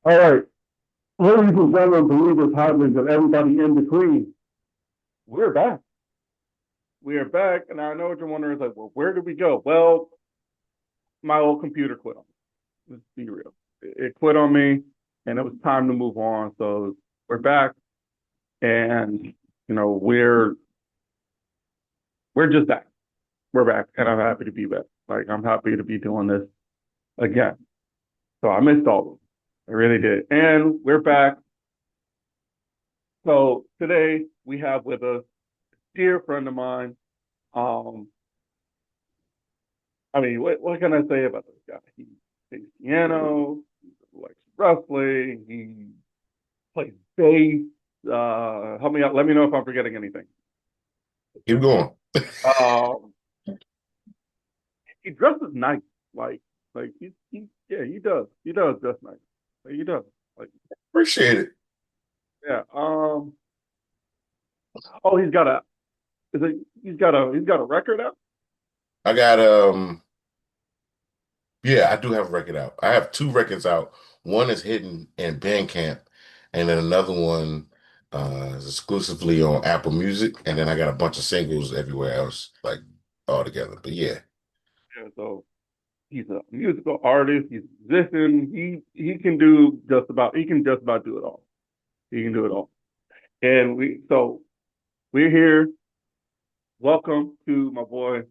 All right, ladies and gentlemen, believers, hodlings, and everybody in between, we're back. We are back, and I know what you're wondering, is like, well, where did we go? Well, my old computer quit on me. Let's be real. It quit on me, and it was time to move on. So we're back, and we're just back. We're back, and I'm happy to be back. Like I'm happy to be doing this again. So I missed all of them. I really did, and we're back. So today we have with us a dear friend of mine. Um, I mean, what can I say about this guy? He plays piano, he likes wrestling, he plays bass. Help me out. Let me know if I'm forgetting anything. Keep going. Um, he dresses nice, like yeah, he does dress nice, like, he does, like Appreciate it. yeah. Oh, he's got a record out. I got yeah, I do have a record out. I have two records out. One is hidden in Bandcamp, and then another one is exclusively on Apple Music, and then I got a bunch of singles everywhere else, like all together. But yeah. Yeah, so he's a musical artist. He's a musician. He can just about do it all. He can do it all. And we're here. Welcome to my boy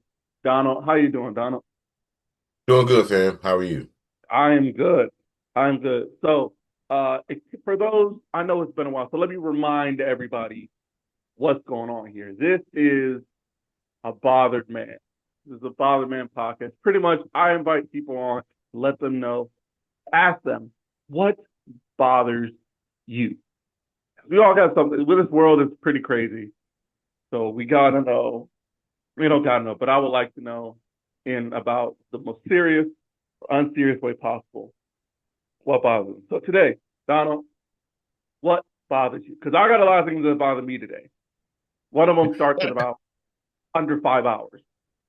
Donald. How you doing, Donald? Doing good, fam. How are you? I am good. I'm good. So for those, I know it's been a while. So let me remind everybody what's going on here. This is a bothered man. This is a bothered man podcast. Pretty much, I invite people on, let them know, ask them what bothers you. We all got something. With this world, it's pretty crazy. So we gotta know. We don't gotta know, but I would like to know in about the most serious or unserious way possible what bothers you. So today, Donald, what bothers you? Because I got a lot of things that bother me today. One of them starts in about under 5 hours.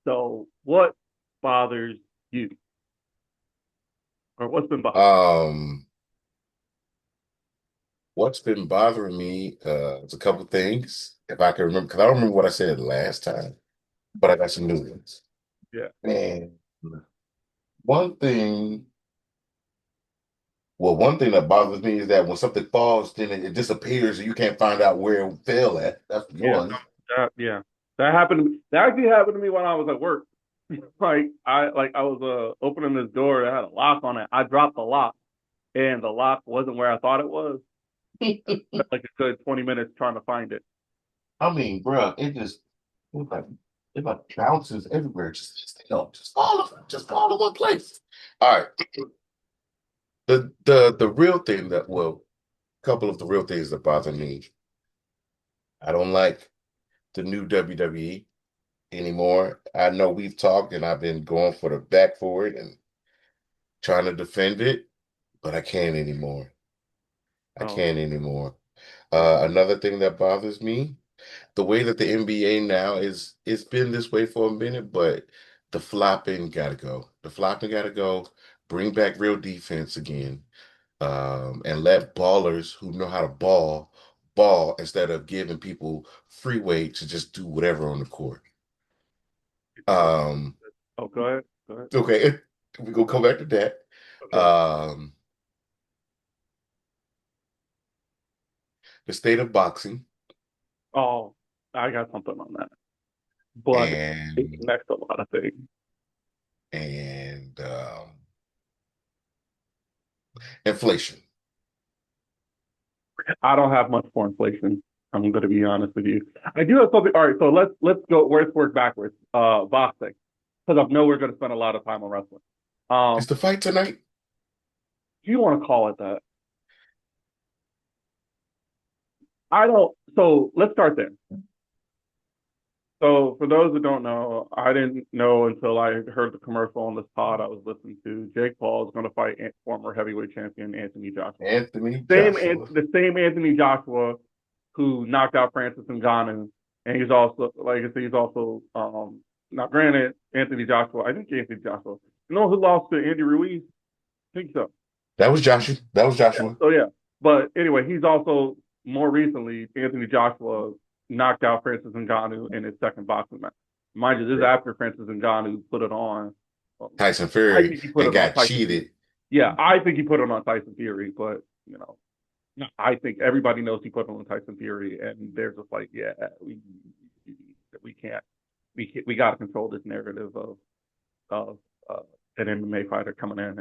So what bothers you, or what's been bothering Um, what's been bothering me is a couple things, if I can remember, because I don't remember what I said last time, but I got some new ones. you? Yeah. And one thing Well, one thing that bothers me is that when something falls, then it disappears and you can't find out where it fell at. That's Yeah. one. Yeah. That happened to me. That actually happened to me when I was at work. I was opening this door that had a lock on it. I dropped the lock and the lock wasn't where I thought it was. Spent like a good 20 minutes trying to find it. I mean, bro, it like it like bounces everywhere. Just fall in one place. All right. The real thing that well, a couple of the real things that bother me. I don't like the new WWE anymore. I know we've talked and I've been going for the back for it and trying to defend it, but I can't anymore. I Oh, can't anymore. okay. Another thing that bothers me, the way that the NBA now is, it's been this way for a minute, but the flopping gotta go. The flopping gotta go. Bring back real defense again, and let ballers who know how to ball instead of giving people free weight to just do whatever on the court. Um, Oh, go ahead. Go ahead. okay, we gonna come back to that. Okay. Um, the state of boxing Oh, I got something on that. But it and connects a lot of things. and inflation. I don't have much for inflation. I'm going to be honest with you. I do have something. All right, so let's go. Let's work backwards. Boxing, because I know we're going to spend a lot of time on wrestling. Is the fight tonight? Do you want to call it that? I don't. So let's start there. So for those who don't know, I didn't know until I heard the commercial on this pod I was listening to. Jake Paul is going to fight former heavyweight champion Anthony Joshua. Anthony Joshua. The same Anthony Joshua who knocked out Francis Ngannou, and he's also, like I said, he's also now granted Anthony Joshua. I think Anthony Joshua. You know who lost to Andy Ruiz? I think so. That was Joshua. That was Yeah. Joshua. So yeah. But anyway, he's also more recently Anthony Joshua knocked out Francis Ngannou in his second boxing match. Mind you, this is after Francis Ngannou put it on. um, Tyson I Fury think he put and it on got Tyson Fury. cheated. Yeah, I think he put it on Tyson Fury, but you know, I think everybody knows he put it on Tyson Fury, and they're just like, yeah, we can't, we got to control this narrative of an MMA fighter coming in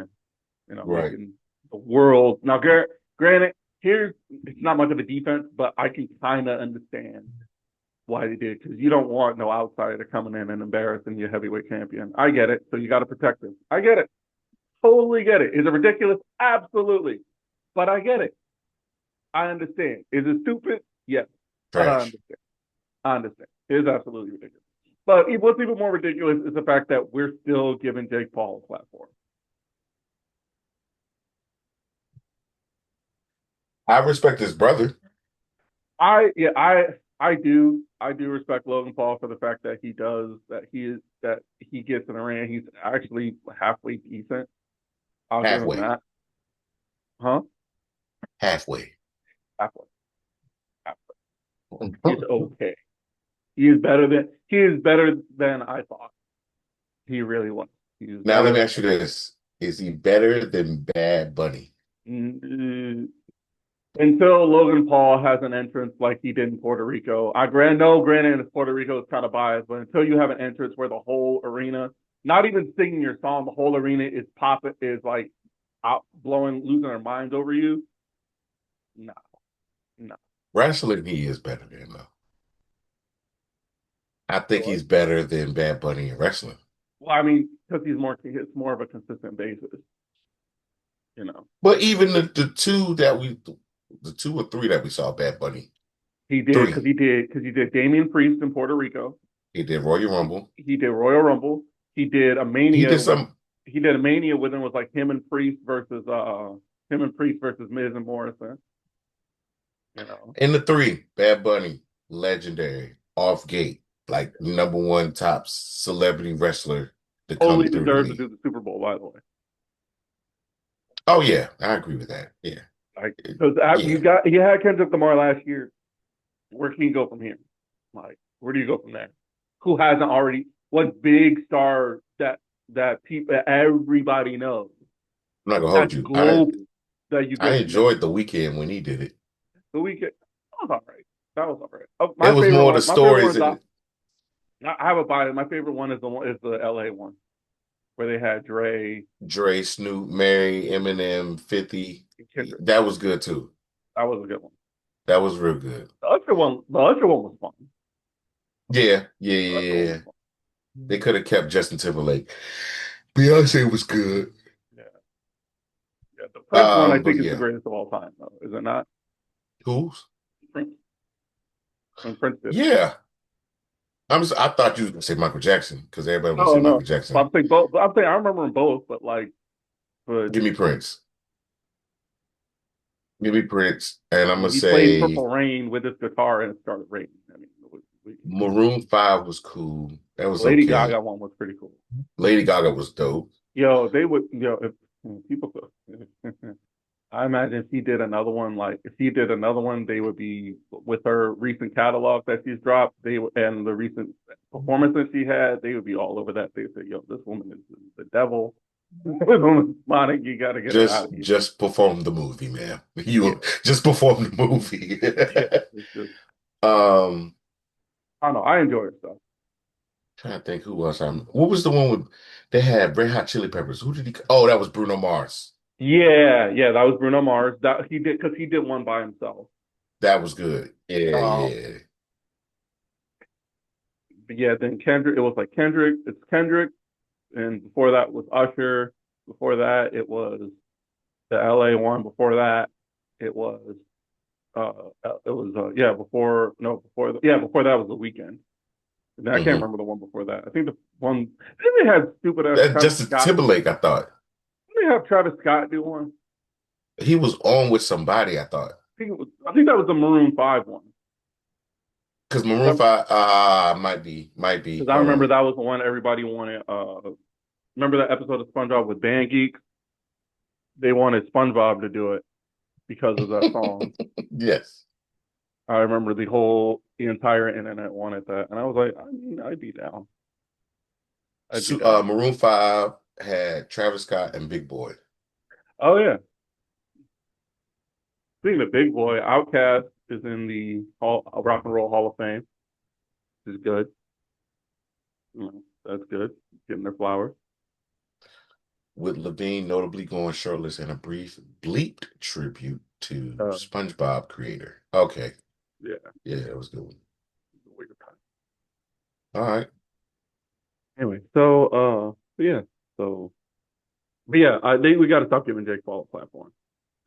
and Right. making the world. Now, granted, here's it's not much of a defense, but I can kind of understand why they did because you don't want no outsider coming in and embarrassing your heavyweight champion. I get it, so you got to protect him. I get it, totally get it. Is it ridiculous? Absolutely, but I get it. I understand. Is it stupid? Yes, but I Trash. understand. I understand. It is absolutely ridiculous. But what's even more ridiculous is the fact that we're still giving Jake Paul a platform. I respect his brother. I do respect Logan Paul for the fact that he gets in the ring. He's actually halfway decent. I'll give him Halfway. that. Huh? Halfway. Halfway. Halfway. He's okay. He is better than I thought. He really was. He is Now let better me than ask I you thought. this. Is he better than Bad Bunny? Mm, until Logan Paul has an entrance like he did in Puerto Rico. Granted, Puerto Rico is kind of biased, but until you have an entrance where the whole arena, not even singing your song, the whole arena is popping, is like out blowing, losing their minds over you. No, no. Wrestling, he is better than though. I think So, he's better than Bad Bunny in wrestling. well, I mean, because it's more of a consistent basis, you know. But even the two or three that we saw Bad Bunny, He did three. because he did Damian Priest in Puerto Rico. He did Royal Rumble. He did Royal Rumble. He did a He Mania did with some him was like him and Priest versus Miz and Morrison. You know, in the three. Bad Bunny, legendary, off gate, like number one top celebrity wrestler to come totally through to deserved to me. do the Super Bowl, by the way. Oh yeah, I agree with that. Yeah. Like because Yeah. you had Kendrick Lamar last year. Where can you go from here? Like where do you go from there? Who hasn't already? What big star that people everybody knows I'm not gonna that's hold you. global that you I could enjoyed the weekend when he did it. the weekend. That was all right. That was all right. Oh, It was more the My favorite one stories is and I have a bias. My favorite one is the LA one where they had Dre Dre, Snoop, Mary, Eminem, 50. and Kendrick. That was good too. That was a good one. That was real good. The Usher one was fun. Yeah, yeah, The Usher one yeah, was yeah. fun. They could have kept Justin Timberlake. Beyonce was good. Yeah, yeah. The Prince one I But think is the yeah. greatest of all time, though. Is it not? Who's? Prince when Prince did it. Yeah. I thought you was gonna say Michael Jackson because everybody want to Oh say Michael no, but Jackson. I'm saying both. I'm saying I remember them both, but but Give me Prince. Give me Prince. And I'm gonna he played say Purple Rain with his guitar and it started raining. I mean, Maroon 5 was cool. That was Lady okay. Gaga one was pretty cool. Lady Gaga was dope. If people could. I imagine if he did another one, they would be with her recent catalog that she's dropped. And the recent performances she had, they would be all over that. They say, "Yo, this woman is the devil. This woman's demonic. You got to get her out of here." Just perform the movie, man. Yeah, You just perform the movie. yeah. It's just um I don't know. I enjoy her stuff. Trying to think who else what was the one with they had Red Hot Chili Peppers? Who did he Oh, that was Bruno Mars. Yeah, yeah. That was Bruno Mars. That he did because he did one by himself. That was good. Yeah, Um, yeah. but yeah. Then Kendrick. It was like Kendrick. It's Kendrick, and before that was Usher. Before that, it was the LA one. Before that, it was yeah before no before yeah before that was the weekend. And I can't Hmm. remember the one before that. I think the one I think they had stupid ass That Travis Justin Scott. Timberlake, I thought. Didn't they have Travis Scott do one? He was on with somebody, I thought. I think that was the Maroon Five one. Because Maroon Because 5, might be. I Hold remember on. that was the one everybody wanted. Remember that episode of SpongeBob with Band Geek? they wanted SpongeBob to do it because of that song. Yes. I remember the entire internet wanted that, and I was like, I mean, I'd be down. I'd be So, down. Maroon 5 had Travis Scott and Big Boy. Oh yeah. Speaking of Big Boy, Outkast is in the Rock and Roll Hall of Fame. Which is good. That's good. Getting their flowers. With Levine notably going shirtless in a brief bleeped tribute to Uh, SpongeBob creator. Okay. yeah. Yeah, that was good. Weird time. All right. Anyway, yeah, so but yeah, I think we got to stop giving Jake Paul a platform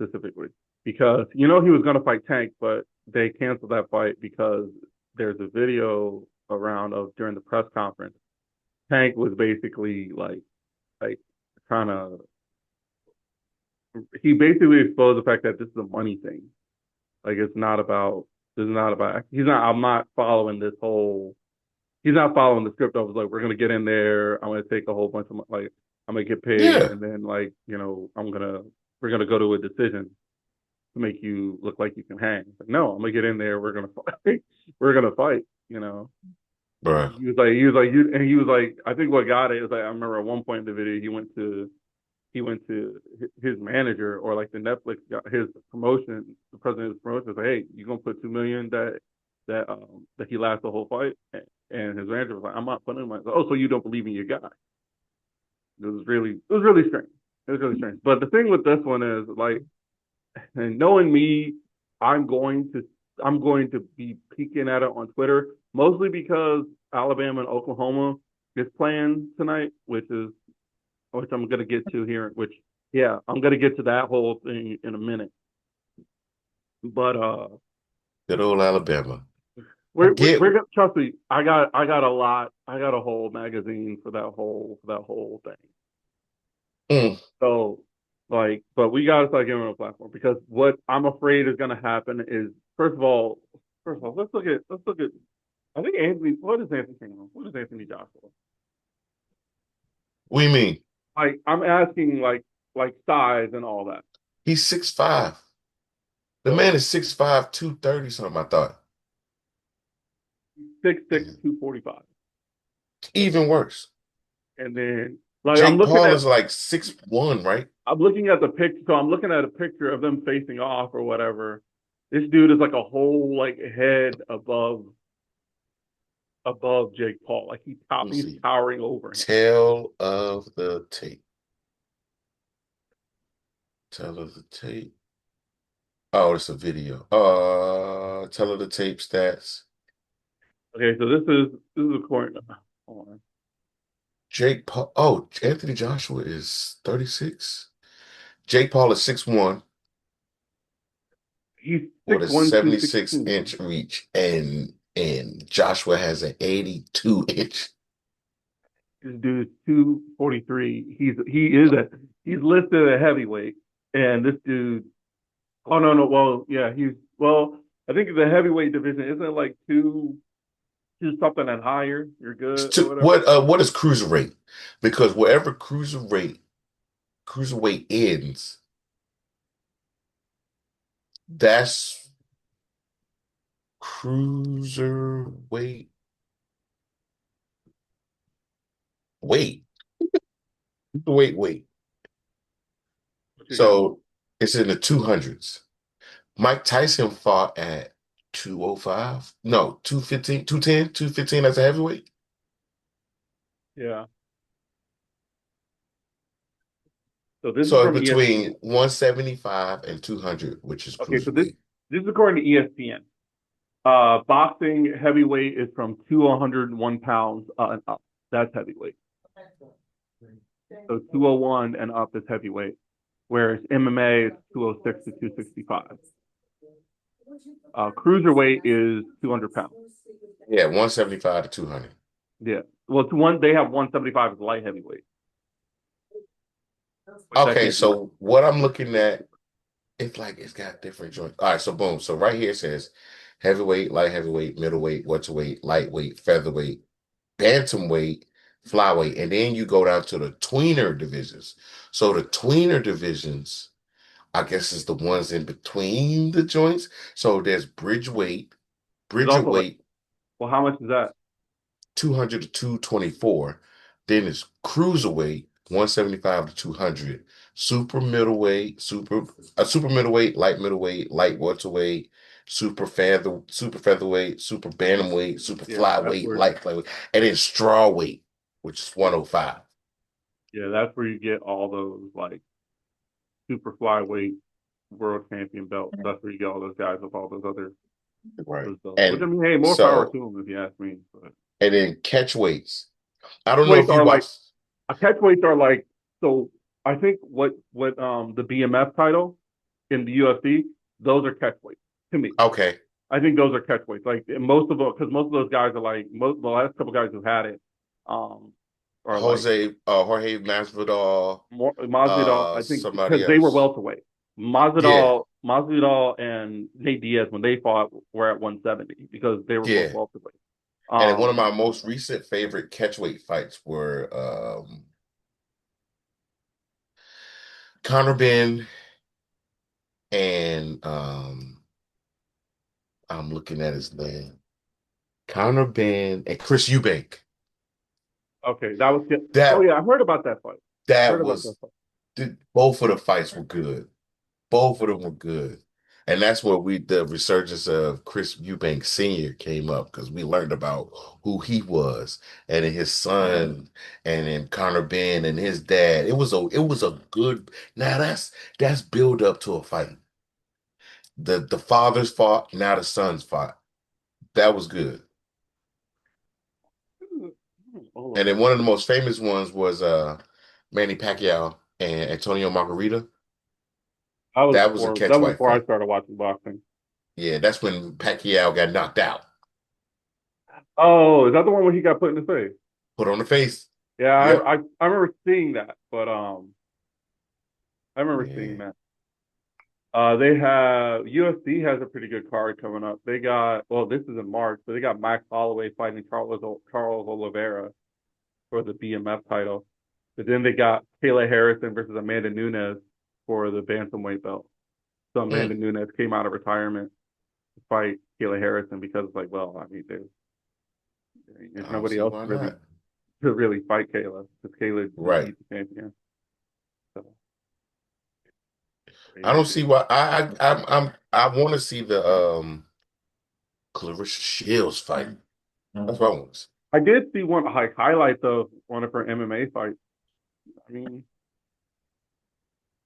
specifically because he was going to fight Tank, but they canceled that fight because there's a video around of during the press conference. Tank was basically like trying to he basically exposed the fact that this is a money thing. Like it's not about he's not I'm not following this whole he's not following the script. I was like, we're gonna get in there. I'm gonna take a whole bunch of like I'm gonna get paid, Yeah, and then we're gonna go to a decision to make you look like you can hang. Like, no, I'm gonna get in there. We're gonna fight. We're gonna fight. bruh. He was like, I think what got it is like I remember at one point in the video he went to his manager or like the Netflix got his promotion, the president of his promotion was like, hey, you gonna put 2 million that he lasts the whole fight? And his manager was like, I'm not putting him. Like, oh, so you don't believe in your guy? It was really strange. It was really strange. But the thing with this one is like, and knowing me, I'm going to I'm going to be peeking at it on Twitter mostly because Alabama and Oklahoma is playing tonight, which I'm gonna get to here. Which yeah, I'm gonna get to that whole thing in a minute. But Good old Alabama. I we're get. gonna trust me. I got a whole magazine for that whole thing. Mm, So but we gotta start giving them a platform because what I'm afraid is gonna happen is first of all, let's look at. I think Anthony. What is Anthony King? What is Anthony Joshua? what do you mean? Like I'm asking like size and all that. He's 6'5". The man So is 6'5", 230 something, I thought. 6'6", 245. Even worse. And then like Jake Paul is like 6'1", right? I'm looking at the picture. So I'm looking at a picture of them facing off or whatever. This dude is like a whole like head above Jake Paul. Like Let me he's see. towering over him. Tail of the tape. Tail of the tape. Oh, it's a video. Tail of the tape stats. Okay, so this is according. Hold on. Jake Paul. Oh, Anthony Joshua is 36. Jake Paul is 6'1" He's with six a one two 76 16. inch reach, and Joshua has an 82 inch. This dude is 243. He's listed a heavyweight, and this dude. Oh no. Well, yeah, I think the heavyweight division isn't it like two something and higher. You're good or whatever. What is cruiserweight? Because wherever cruiserweight ends, that's cruiserweight weight. Wait. What you got? So it's in the 200s. Mike Tyson fought at 205. No, 215, 210, 215 as a heavyweight. Yeah. So this is So from it's between ESPN. 175 and 200, which is Okay, so this cruiserweight. this is according to ESPN. Boxing heavyweight is from 201 pounds and up. That's heavyweight. So 201 and up is heavyweight, whereas MMA is 206 to 265. Cruiserweight is 200 pounds. Yeah, 175 to 200. Yeah. Well, to one they have 175 as light heavyweight, which I Okay, think makes so what I'm looking at, it's like it's got different joints. All right, so boom. So right here it says heavyweight, light heavyweight, middleweight, welterweight, lightweight, featherweight, bantamweight, flyweight, and then you go down to the tweener divisions. So the tweener divisions, I guess, is the ones in between the joints. So there's There's also like, Bridgerweight, well, how much is that? 200 to 224. Then it's cruiserweight, 175 to 200. Super middleweight, light welterweight, super featherweight, super bantamweight, super Yeah, that's flyweight, where, light flyweight, and then strawweight, which is 105. yeah, that's where you get all those like super flyweight world champion belts. That's where you get all those guys with all Right. those belts. Which I And mean, hey, more power to so, them if you ask me. But and then catch weights. I don't know weights if you are like watched. catchweights are like so. I think what the BMF title in the UFC, those are catchweights to me. Okay. I think those are catchweights. Like most of them, because most of those guys are like the last couple guys who had it, um, are like Jorge Masvidal, more Masvidal. I think somebody because they were else. welterweight. Yeah, Masvidal, and Nate Diaz when they fought were at 170 because they were both yeah. welterweight. And one of Um, my most recent favorite catchweight fights were Conor Benn and I'm looking at his name. Conor Benn and Chris Eubank. okay, that was good. Oh That yeah, I heard about that fight. I heard that about that was fight. both of the fights were good. Both of them were good. And that's where the resurgence of Chris Eubank Sr. came up because we learned about who he was and then his son and then Conor Benn and his dad. It was a good now that's build up to a fight. The fathers fought, now the sons fought. That was good. Hold And on. then one of the most famous ones was Manny Pacquiao and Antonio Margarita. That was a That catch was white before I fight. started watching boxing. Yeah, that's when Pacquiao got knocked out. Oh, is that the one where he got put in the face? Put on the face. Yeah, Yep. I remember seeing that, but I remember seeing Yeah. that. They have UFC has a pretty good card coming up. They got well, this is in March, but they got Max Holloway fighting Charles Oliveira for the BMF title. But then they got Kayla Harrison versus Amanda Nunes for the bantamweight belt. So Amanda Mm. Nunes came out of retirement to fight Kayla Harrison because it's like, well, I mean, there's I don't nobody see else why really not. to really fight Kayla because Kayla Right. beat the champion. So I don't yeah, see why. I want to see the Clarissa Shields fight. That's what I want to see. I did see one like highlights of one of her MMA fights. I mean,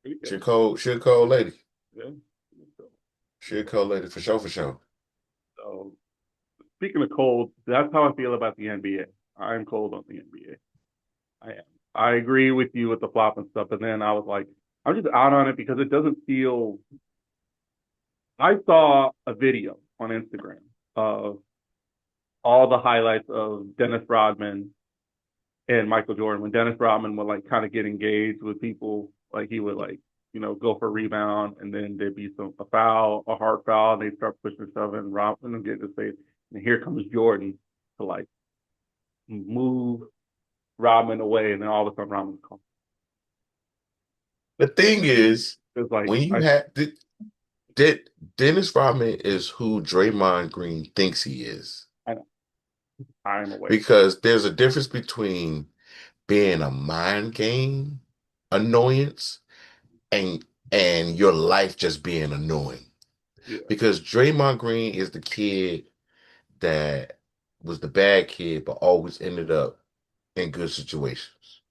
pretty good. She a cold lady. Yeah. She a cold lady for sure, for sure. So speaking of cold, that's how I feel about the NBA. I'm cold on the NBA. I am. I agree with you with the flop and stuff, but then I was like, I'm just out on it because it doesn't feel. I saw a video on Instagram of all the highlights of Dennis Rodman and Michael Jordan when Dennis Rodman would like kind of get engaged with people, like he would like go for a rebound and then there'd be a foul, a hard foul, and they'd start pushing stuff and Rodman would get in his face, and here comes Jordan to like move Rodman away, and then all of a sudden Rodman's calm. The thing is, It's like when you have did Dennis Rodman is who Draymond Green thinks he is. I know I'm away. Because there's a difference between being a mind game annoyance and your life just being annoying. Yeah, Because Draymond Green is the kid that was the bad kid, but always ended up in good situations.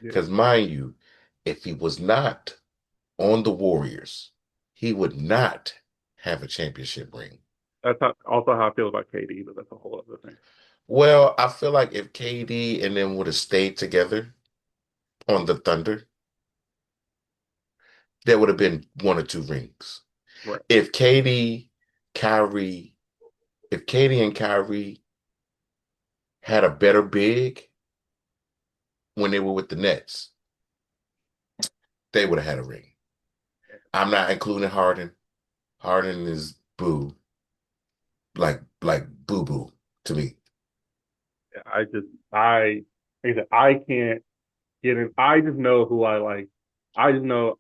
yeah. Because mind you, if he was not on the Warriors, he would not have a championship ring. Also how I feel about KD, but that's a whole other thing. Well, I feel like if KD and them would have stayed together on the Thunder, there would have been one or two rings. Right. If Kyrie, if Katie and Kyrie had a better big when they were with the Nets, they would have had a ring. I'm not including Harden. Harden is boo, like boo boo to me. Yeah, I like I said, I can't get in. I just know who I like. I just know.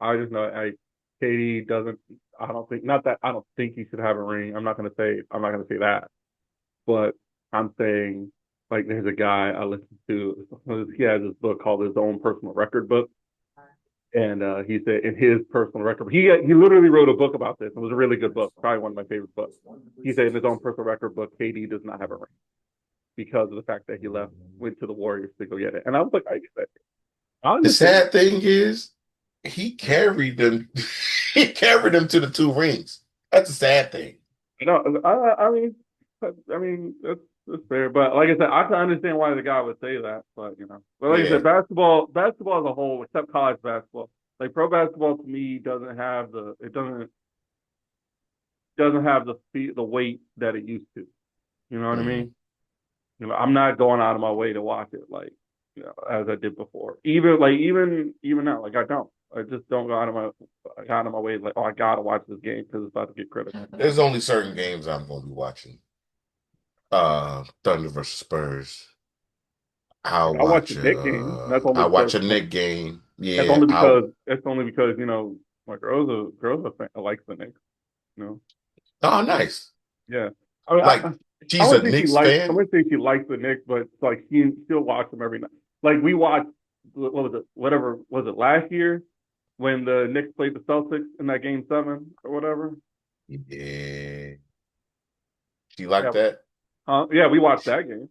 Katie doesn't. I don't think. Not that I don't think he should have a ring. I'm not gonna say. I'm not gonna say that. But I'm saying, like, there's a guy I listen to. He has this book called His Own Personal Record Book, and he said in his personal record, he literally wrote a book about this. It was a really good book, probably one of my favorite books. He said in his own personal record book, KD does not have a ring because of the fact that he went to the Warriors to go get it. And I was like, I get that. I The understand. sad thing is, he carried them. He carried them to the two rings. That's a sad thing. No, I mean, that's fair. But like I said, I can understand why the guy would say that. But like I said, Yeah. basketball as a whole, except college basketball, like pro basketball to me doesn't have the speed, the weight that it used to. You know what I Mm. mean? I'm not going out of my way to watch it as I did before. Even now, like I don't. I just don't go out of my way. Like, oh, I gotta watch this game because it's about to get critical. There's only certain games I'm going to be watching. Thunder versus Spurs. Like, I watch the Knicks game. That's only I'll watch because a Nick game. that's Yeah, only I'll because that's only because my girl's a fan, likes the Knicks. You know, oh nice. yeah. I mean, Like I she's a wouldn't say Knicks fan. she likes the Knicks, but it's like she still watch them every night. Like we watched, what was it? Whatever was it last year when the Knicks played the Celtics in that game seven or whatever? Yeah. She like Yeah, that? yeah, we watched that game.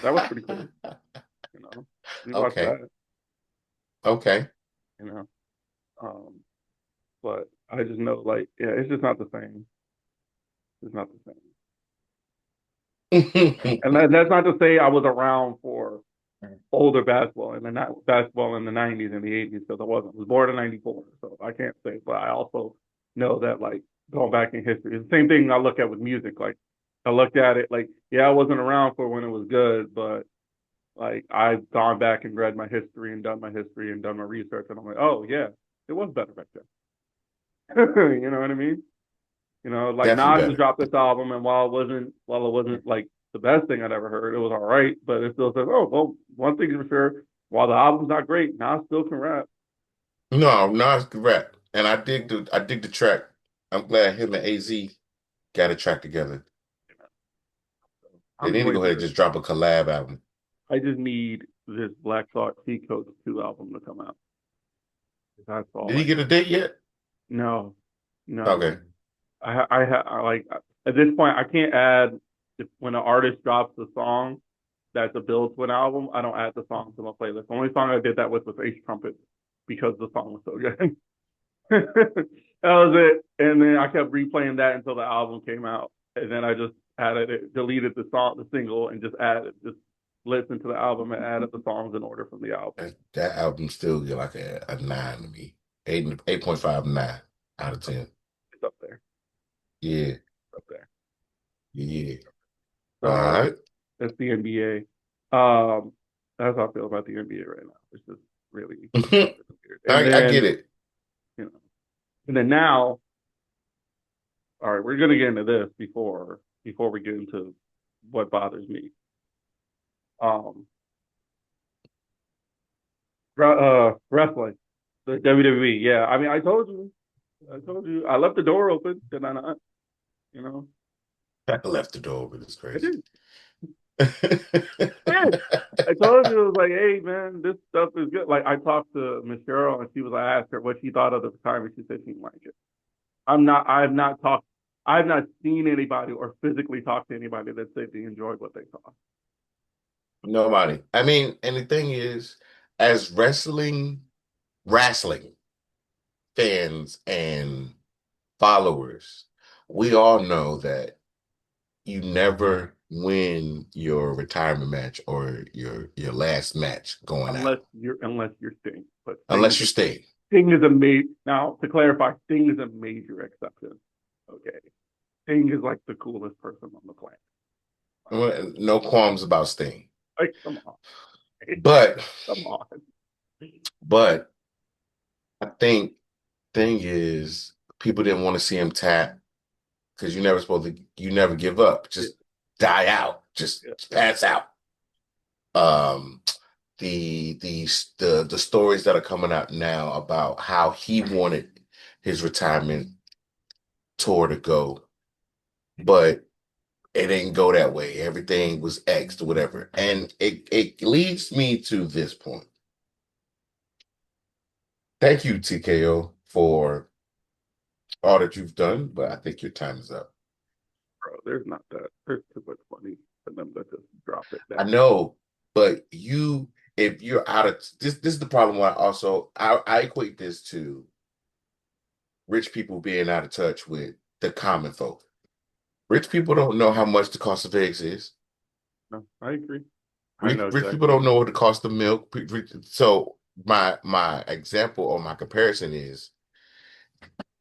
That was pretty cool. You know, we watched Okay. that. Okay. You know, um, but I just know, like, yeah, it's just not the same. It's not the same. And that's not to say I was around for older basketball and not basketball in the '90s and the '80s because I wasn't. I was born in '94, so I can't say. But I also know that, like, going back in history, it's the same thing I look at with music. Like I looked at it like, yeah, I wasn't around for when it was good, but like I've gone back and read my history and done my history and done my research, and I'm like, oh yeah, it was better back then. You know what I mean? Like Definitely Nas just better. dropped this album, and while it wasn't like the best thing I'd ever heard, it was all right. But it still says, oh well, one thing is for sure, while the album's not great, Nas still can rap. No, no, it's correct. And I dig the track. I'm glad him and AZ got a track together. They I'm need to just go waiting ahead for and this. just drop a collab album. I just need this Black Thought Cheat Codes 2 album to come out. That's all Did I he get a need. date yet? No, no. Okay. I like at this point I can't add when an artist drops a song that's a build to an album. I don't add the song to my playlist. The only song I did that with was Ace Trumpet because the song was so good. That was it. And then I kept replaying that until the album came out. And then I just deleted the single, and just listened to the album and added the songs in order from the album. That album still get like a nine to me. 8.5, 9 out of It's up, 10. it's up there. Yeah. It's up there. Yeah. All So right. that's the NBA. That's how I feel about the NBA right now. It's just really, I, really weird. I get it. You know, and then now, all right, we're gonna get into this before we get into what bothers me. Um, Wrestling, the WWE. Yeah, I mean, I left the door open, did I not? You know, I left the door open. It's I crazy. did. I did. I told you it was like, hey man, this stuff is good. Like I talked to Miss Cheryl, and she was, I asked her what she thought of the retirement. She said she didn't like it. I've not seen anybody or physically talked to anybody that said they enjoyed what they saw. Nobody. I mean, and the thing is, as wrestling fans and followers, we all know that you never win your retirement match or your last match going out Unless you're Sting. But unless you stay. Sting is a major, now to clarify, Sting is a major exception. Okay. Sting is like the coolest person on the planet. No qualms about staying. Like, come on. But Come on. but I think thing is people didn't want to see him tap because you never give up. Yeah, Just die out. Just yeah, pass out. Um the stories that are coming out now about how he wanted his retirement tour to go, but it didn't go that way. Everything was X'd or whatever. And it leads me to this point. Thank you, TKO, for all that you've done, but I think your time is up. Bro, there's not that. There's too much money for them to just drop it I down. know, but if you're out of this is the problem. Why also I equate this to rich people being out of touch with the common folk. Rich people don't know how much the cost of eggs is. No, I agree. I know Rich people exactly. don't know what the cost of milk. So my example or my comparison is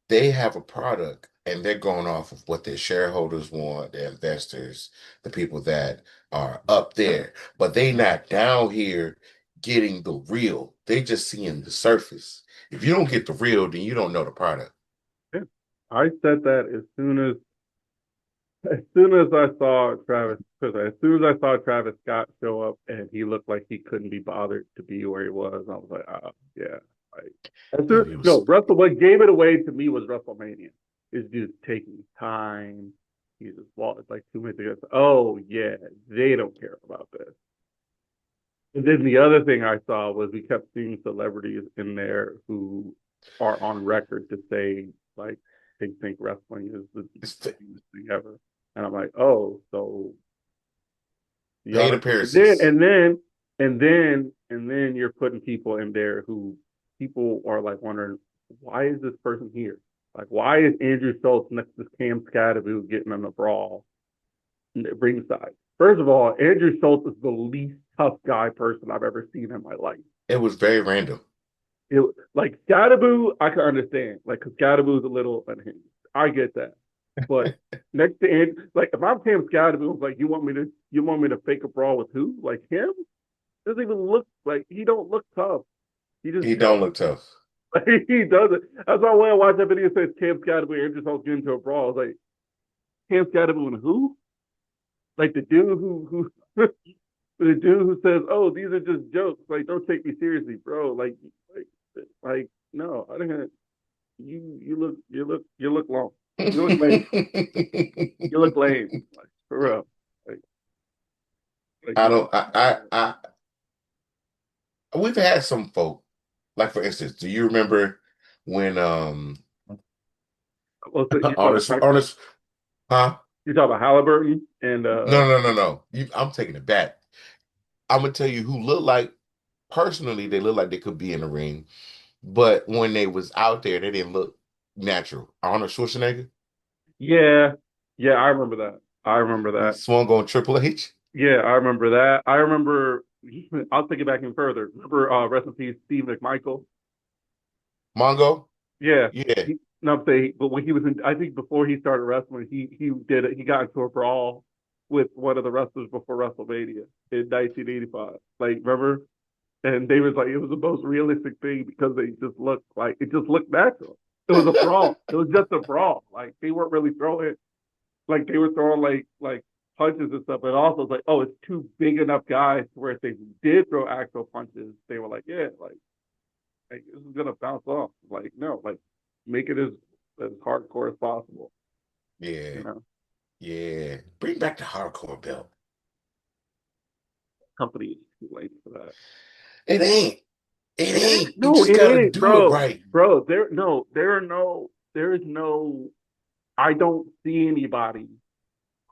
they have a product and they're going off of what their shareholders want, their investors, the people that are up there, but they not down here getting the real. They just seeing the surface. If you don't get the real, then you don't know the product. Yeah. I said that as soon as I saw Travis, because as soon as I saw Travis Scott show up and he looked like he couldn't be bothered to be where he was, I was like, oh yeah. Like, Yeah, he was no, what gave it away to me was WrestleMania. Is just taking time. He just walked it's like 2 minutes ago. Oh yeah, they don't care about this. And then the other thing I saw was we kept seeing celebrities in there who are on record to say like they think wrestling is the it's stupidest thing ever. And I'm like, oh, so y'all paid don't care. And then appearances. and then and then you're putting people in there who people are like wondering why is this person here? Like why is Andrew Schultz next to Cam Scadaboo getting in a brawl ringside? First of all, Andrew Schultz is the least tough guy person I've ever seen in my life. It was very random. It like Scadaboo, I can understand, like because Scadaboo's a little unhinged. I get that, but next to Andrew, like if I'm Cam Scadaboo, like you want me to fake a brawl with who? Like him? Doesn't even look like he don't look tough. He just He don't does. look tough. Like he doesn't. That's why when I watched that video, it says Cam Scadaboo and Andrew Schultz get into a brawl. I was like, Cam Scadaboo and who? Like the dude who the dude who says, "Oh, these are just jokes. Like, don't take me seriously, bro." Like, no, I think you look long. You look lame. You look lame. Like, for real. Like, I you. don't. We've had some folk, like for instance, do you remember when Well, so you talk honest about honest huh? you talk about Halliburton and No. I'm taking it back. I'm gonna tell you who look like personally they look like they could be in the ring, but when they was out there, they didn't look natural. Arnold Schwarzenegger, yeah, yeah. I remember that. I remember he that. swung on Triple H. Yeah, I remember that. I remember. I'll take it back even further. Remember, rest in peace, Steve McMichael. Mongo, Yeah. yeah, No, I'm saying, but when he was in, I think before he started wrestling, he did it. He got into a brawl with one of the wrestlers before WrestleMania in 1985. Like, remember? And they was like, it was the most realistic thing because they just looked like it just looked natural. It was a brawl. It was just a brawl. Like they weren't really throwing, like they were throwing like punches and stuff. But also it's like, oh, it's two big enough guys where if they did throw actual punches, they were like, yeah, like this is gonna bounce off. Like no, like make it as hardcore as possible. yeah, You know, yeah. Bring back the hardcore belt. company is too late for that. It ain't. It It ain't. ain't. You No, just it gotta ain't, do it bro. right. Bro, there is no. I don't see anybody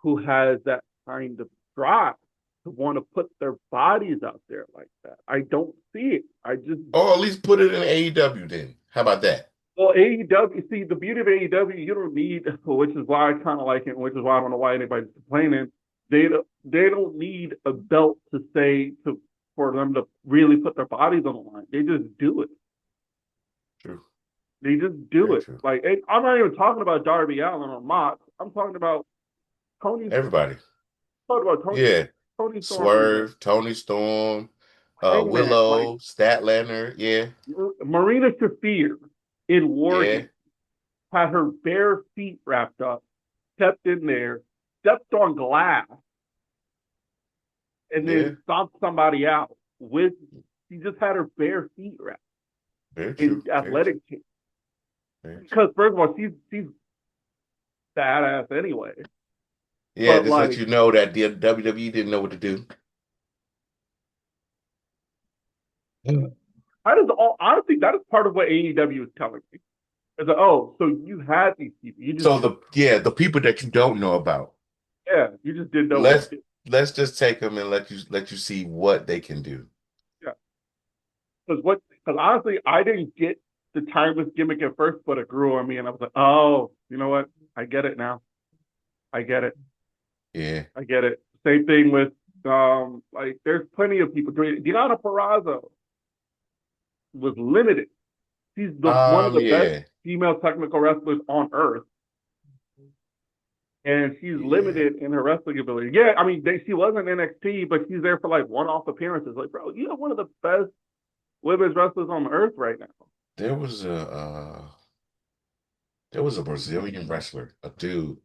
who has that kind of drive to want to put their bodies out there like that. I don't see it. I just Or at least put it in AEW then. How about that? Well, AEW, see, the beauty of AEW, you don't need, which is why I kind of like it, which is why I don't know why anybody's complaining. They don't need a belt to say to for them to really put their bodies on the line. They just do it. True. They just do Very it. true. Like I'm not even talking about Darby Allen or Mox. I'm talking about Tony Storm. Everybody. I'm talking about Yeah. Tony Storm and Swerve, Tony Storm, Hangman. Like Willow, Statlander. Yeah. Marina Shafir in War Yeah. Games had her bare feet wrapped up, stepped in there, stepped on glass, and Yeah. then stomped somebody out. with she just had her bare feet wrapped Very in true. Very true. athletic Very true. because first of all, she's badass anyway. Yeah, But just let like you know that the WWE didn't know what to do. that is all honestly that is part of what AEW is telling me. It's like, oh, so you had these people. You just So the people that you don't know about, yeah, you just didn't know what to let's do. let's just take them and let you see what they can do. Yeah. Because honestly, I didn't get the timeless gimmick at first, but it grew on me and I was like, oh, you know what? I get it now. I get it. Yeah. I get it. Same thing with like there's plenty of people doing Deanna Purrazzo was limited. She's the one of the best Yeah. female technical wrestlers on earth. And she's Yeah. limited in her wrestling ability. Yeah, I mean, she was in NXT, but she's there for like one-off appearances. Like, bro, you have one of the best women's wrestlers on earth right now. There was a there was a Brazilian wrestler, a dude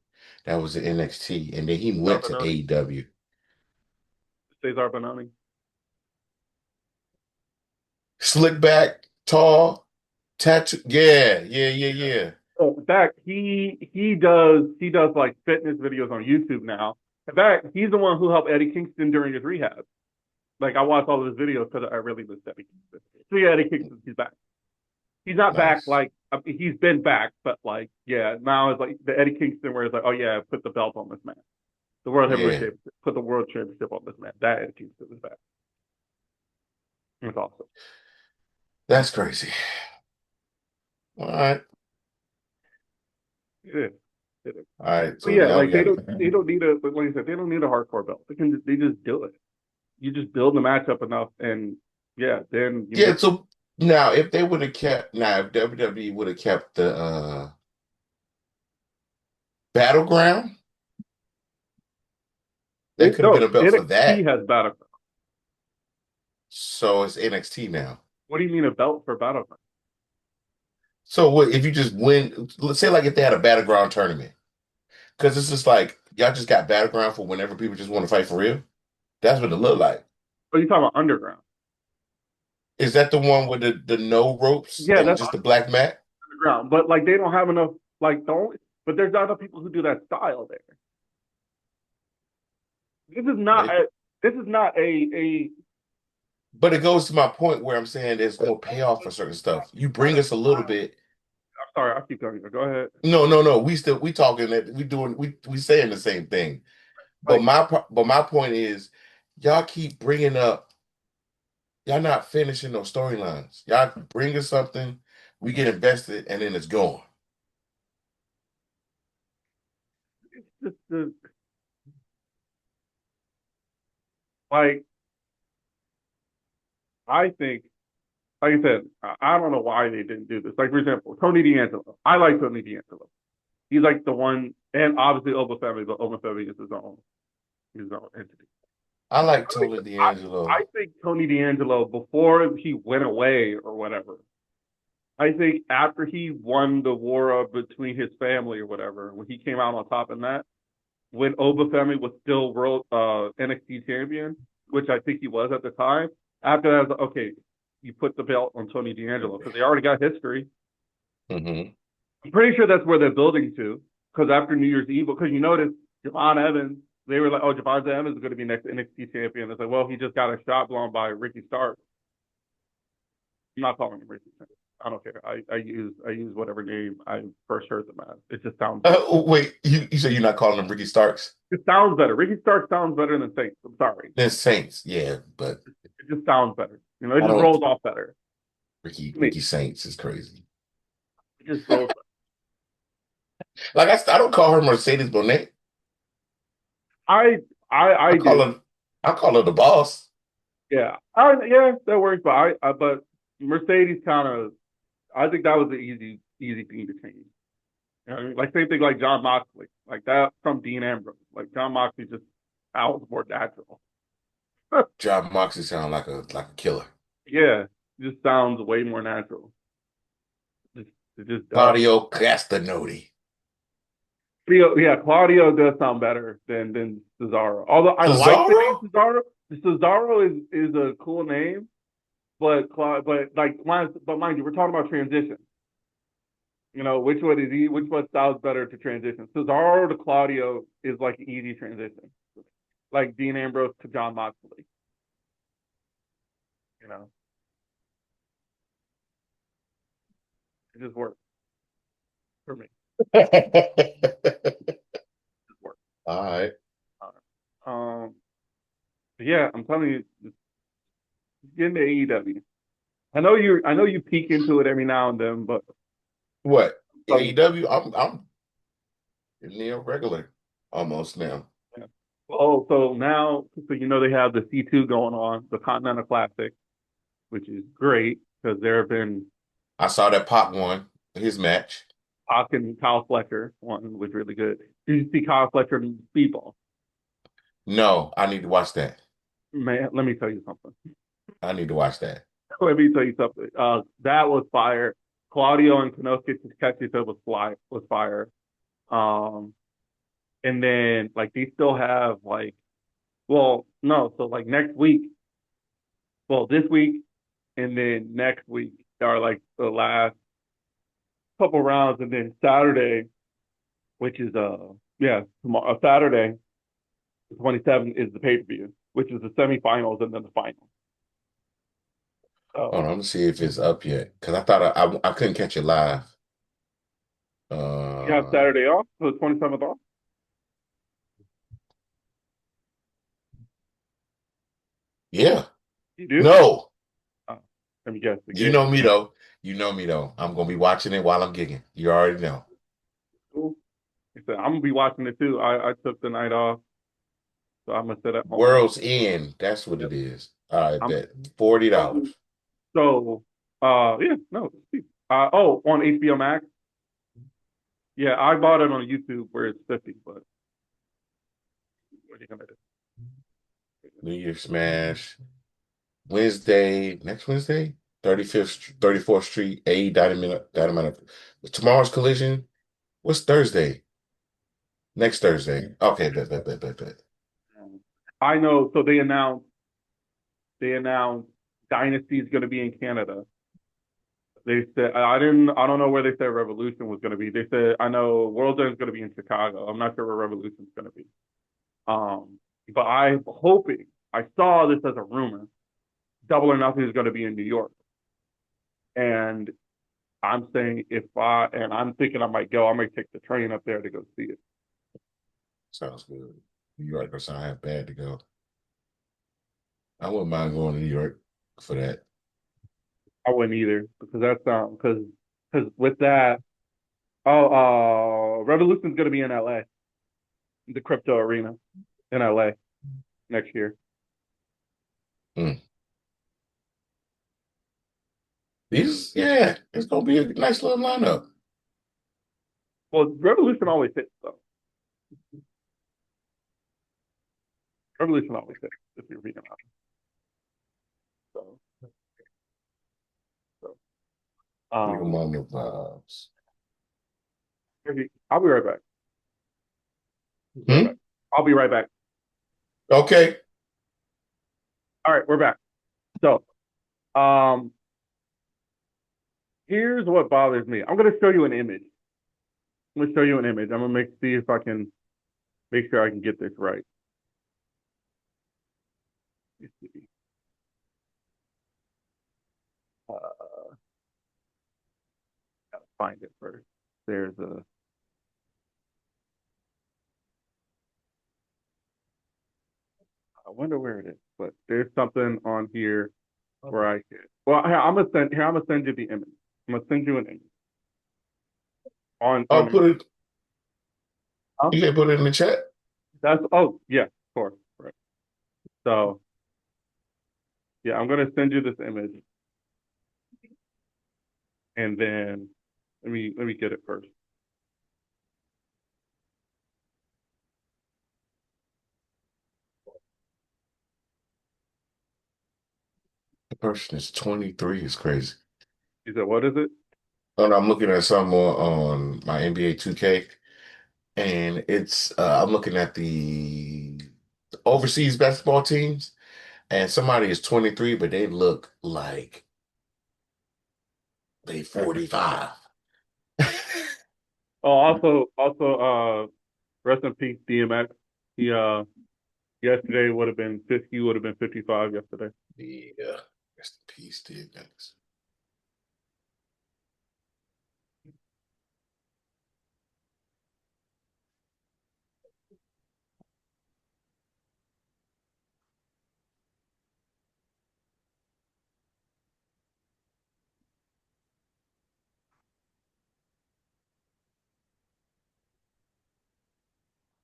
that was in NXT, and then he went to Benoni, AEW. Cesar Benoni. Slick back, tall, tattoo. Yeah, yeah, yeah, yeah. In fact, he does like fitness videos on YouTube now. In fact, he's the one who helped Eddie Kingston during his rehab. Like I watched all of his videos because I really miss Eddie Kingston. So yeah, Eddie Kingston, he's back. He's not back Nice. like he's been back, but like yeah, now it's like the Eddie Kingston where it's like, oh yeah, put the belt on this man, the world heavyweight Yeah, championship, put the world championship on this man. That Eddie Kingston is back. It's awesome. that's crazy. All right. It is. It is. All right. But So yeah, now we like got they don't need a like I said, they don't need a hardcore belt. They just do it. You just build the matchup enough, and yeah, then you yeah. make So now, if they would have kept, now if WWE would have kept the battleground, that it. could have been No, a belt for NXT that. has Battleground. So it's NXT now. What do you mean a belt for Battleground? So what if you just win? Let's say like if they had a battleground tournament, because it's just like y'all just got battleground for whenever people just want to fight for real. That's what it looked like. What are you talking about? Underground? Is that the one with the no ropes Yeah, and that's just the black mat? underground. But like they don't have enough. Like don't. But there's other people who do that style there. This is not. It- A, this is not a. but it goes to my point where I'm saying there's no payoff for certain stuff. You bring us a little bit. I'm sorry, I keep going. Go ahead. No, no, no. We talking that we saying the same thing. But Like my point is, y'all keep bringing up. Y'all not finishing those storylines. Y'all bring us something, we get invested, and then it's gone. just the like. I think like I said, I don't know why they didn't do this. Like for example, Tony D'Angelo. I like Tony D'Angelo. He's like the one, and obviously Oba Family, but Oba Family is his own entity. I like I think Tony I D'Angelo. think Tony D'Angelo before he went away or whatever. I think after he won the war between his family or whatever, when he came out on top in that, when Oba Family was still world NXT champion, which I think he was at the time. After that, I was like, okay, you put the belt on Tony D'Angelo because they already got history. Hmm. I'm pretty sure that's where they're building to. Because after New Year's Eve, because you notice Javon Evans, they were like, oh, Javon Evans is going to be next NXT champion. It's like, well, he just got a shot blown by Ricky Starks. I'm not calling him Ricky Starks. I don't care. I use whatever name I first heard them as. It just sounds better. Wait, you said you're not calling him Ricky Starks? It sounds better. Ricky Starks sounds better than Saints. I'm sorry. Then Saints, yeah, but It just sounds better. You know, it I just don't. rolls off better. I mean, Ricky Saints is crazy. it just rolls. Like I don't call her Mercedes Bonet. I I I call do. her I call her the boss. Yeah. Yeah, that works. But but Mercedes kind of. I think that was the easy thing to change. You know what I mean? Like same thing like John Moxley, like that from Dean Ambrose. Like John Moxley just sounds more natural. John Moxley sound like a killer. Yeah, just sounds way more natural. Just it just does. Claudio Castagnoli. Yeah, Claudio does sound better than Cesaro. Although I like the Cesaro? name Cesaro, Cesaro is a cool name, but like mind you, we're talking about transition. You know, which one is he? Which one styles better to transition? Cesaro to Claudio is like an easy transition, like Dean Ambrose to John Moxley. You know, it just works for me. It just works. All right. Um, yeah, I'm telling you, just get into AEW. I know you peek into it every now and then, but What? I'm telling you, AEW? I'm near regular almost now. yeah. Oh, so now, so you know they have the C2 going on, the Continental Classic, which is great because there have been I saw that Pop won his match. Pac and Kyle Fletcher. One was really good. Did you see Kyle Fletcher in Speedball? No, I need to watch that. Man, let me tell you something. I need to watch that. Let me tell you something. That was fire. Claudio and Konosuke Takeshita was fire. Um, and then like they still have like, well, no, so like next week, well, this week and then next week are like the last couple rounds, and then Saturday, which is yeah, tomorrow Saturday, the 27th is the pay per view, which is the semifinals and then the final. Hold on, So I'm gonna see if it's up yet because I thought I couldn't catch it live. you have Uh, Saturday off, so the 27th off. yeah. You do? No, Oh, let me guess you again. know me though. You know me though. I'm gonna be watching it while I'm gigging. You already know. Cool. I said I'm gonna be watching it too. I took the night off, so I'm gonna sit at home. World's End. That's what Yep. it is. All right, I'm bet $40. so yeah, no. Oh, on HBO Max. Yeah, I bought it on YouTube where it's 50, but what are you gonna do? New Year Smash. Wednesday, next Wednesday, 35th, 34th Street, A Dynamite. Tomorrow's Collision. What's Thursday? Next Thursday. Okay, bet. I know. So they announced Dynasty is going to be in Canada. They said I don't know where they said Revolution was going to be. They said I know World's End is going to be in Chicago. I'm not sure where Revolution is going to be. Um, but I'm hoping I saw this as a rumor. Double or Nothing is going to be in New York, and I'm saying I'm thinking I might go. I might take the train up there to go see it. Sounds good. New York doesn't sound half bad to go. I wouldn't mind going to New York for that. I wouldn't either because that's because with that, Revolution's going to be in LA, the crypto arena in LA next year. Mm. Yeah, it's gonna be a nice little lineup. Well, Revolution always hits though. Revolution always hits if you're being honest. So, so New um, Moment vibes. I'll be right back. Be right back. Hmm? I'll be right back. Okay. All right, we're back. So, um, here's what bothers me. I'm gonna show you an image. I'm gonna show you an image. I'm gonna see if I can make sure I can get this right. Let's see. Gotta find it first. There's a. I wonder where it is, but there's something on here where I can. Well, here, I'm gonna send you the image. I'm gonna send you an image I'll on. put it. Huh? You can put it in the chat. That's oh yeah, of course. Right. So yeah, I'm gonna send you this image, and then let me get it first. The person is 23. It's crazy. He said, "What is it?" And I'm looking at some more on my NBA 2K, and it's I'm looking at the overseas basketball teams, and somebody is 23, but they look like they 45. Oh, rest in peace, DMX. He yesterday he would have been 55 yesterday. Yeah, rest in peace, DMX.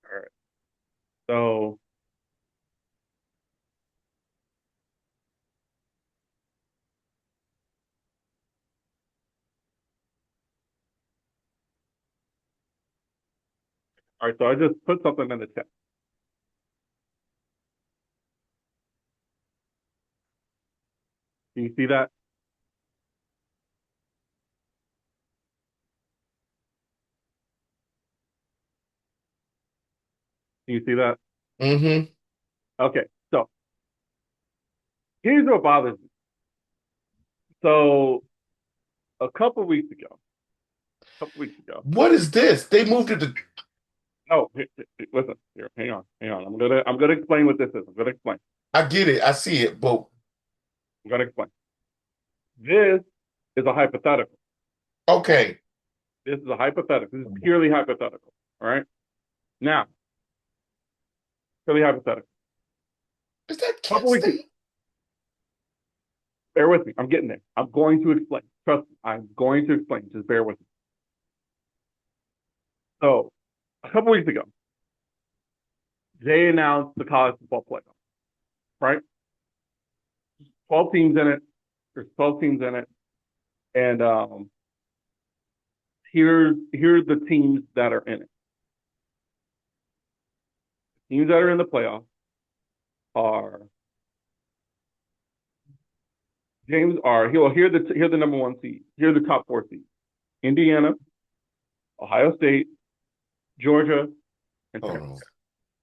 All right. So, all right. So I just put something in the chat. Can you see that? Can you see that? Mm-hmm. Okay. So here's what bothers me. So a couple weeks ago. What is this? They moved it to. No, listen. Here, hang on. I'm gonna explain what this is. I'm gonna explain. I get it. I see it, but I'm gonna explain. This is a hypothetical. okay. This is a hypothetical. This is purely hypothetical. All right. Now, purely hypothetical. Is that A couple Kent weeks ago. State? Bear with me. I'm getting there. I'm going to explain. Trust me. I'm going to explain. Just bear with me. So, a couple weeks ago, they announced the college football playoff, right? 12 teams in it. There's 12 teams in it. And here's the teams that are in it. The teams that are in the playoff are here are the number one seed. Here are the top four seeds. Indiana, Ohio State, Georgia, and Hold Texas. on.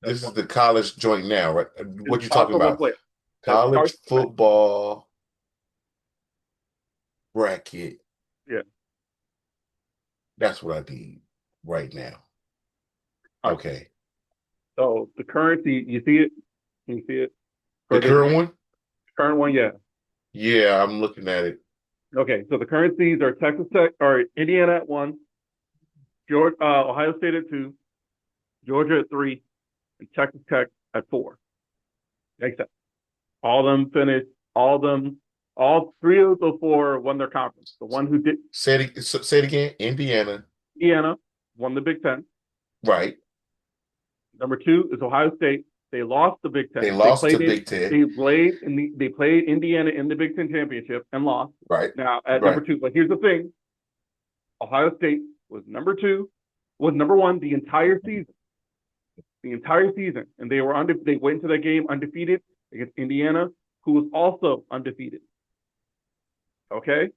That's This is one. the college joint now, right? It's What you college talking football about? playoff. That's College college football. football bracket. Yeah. That's what I need right now. All right. Okay. So the currency, you see it? Can you see it? The For the current one? current one, yeah. Yeah, I'm looking at it. Okay, so the current seeds are Texas Tech or Indiana at one, Ohio State at two, Georgia at three, and Texas Tech at four. Makes sense. All of them finished. All three of the four won their conference. The one who did, Say it again. Indiana. Indiana, won the Big Ten. Right. Number two is Ohio State. They lost the Big They Ten. lost to Big Ten. They played Indiana in the Big Ten championship and lost. Right. Now at Right. number two, but here's the thing: Ohio State was number two, was number one the entire season, and they were They went into that game undefeated against Indiana, who was also undefeated. Okay,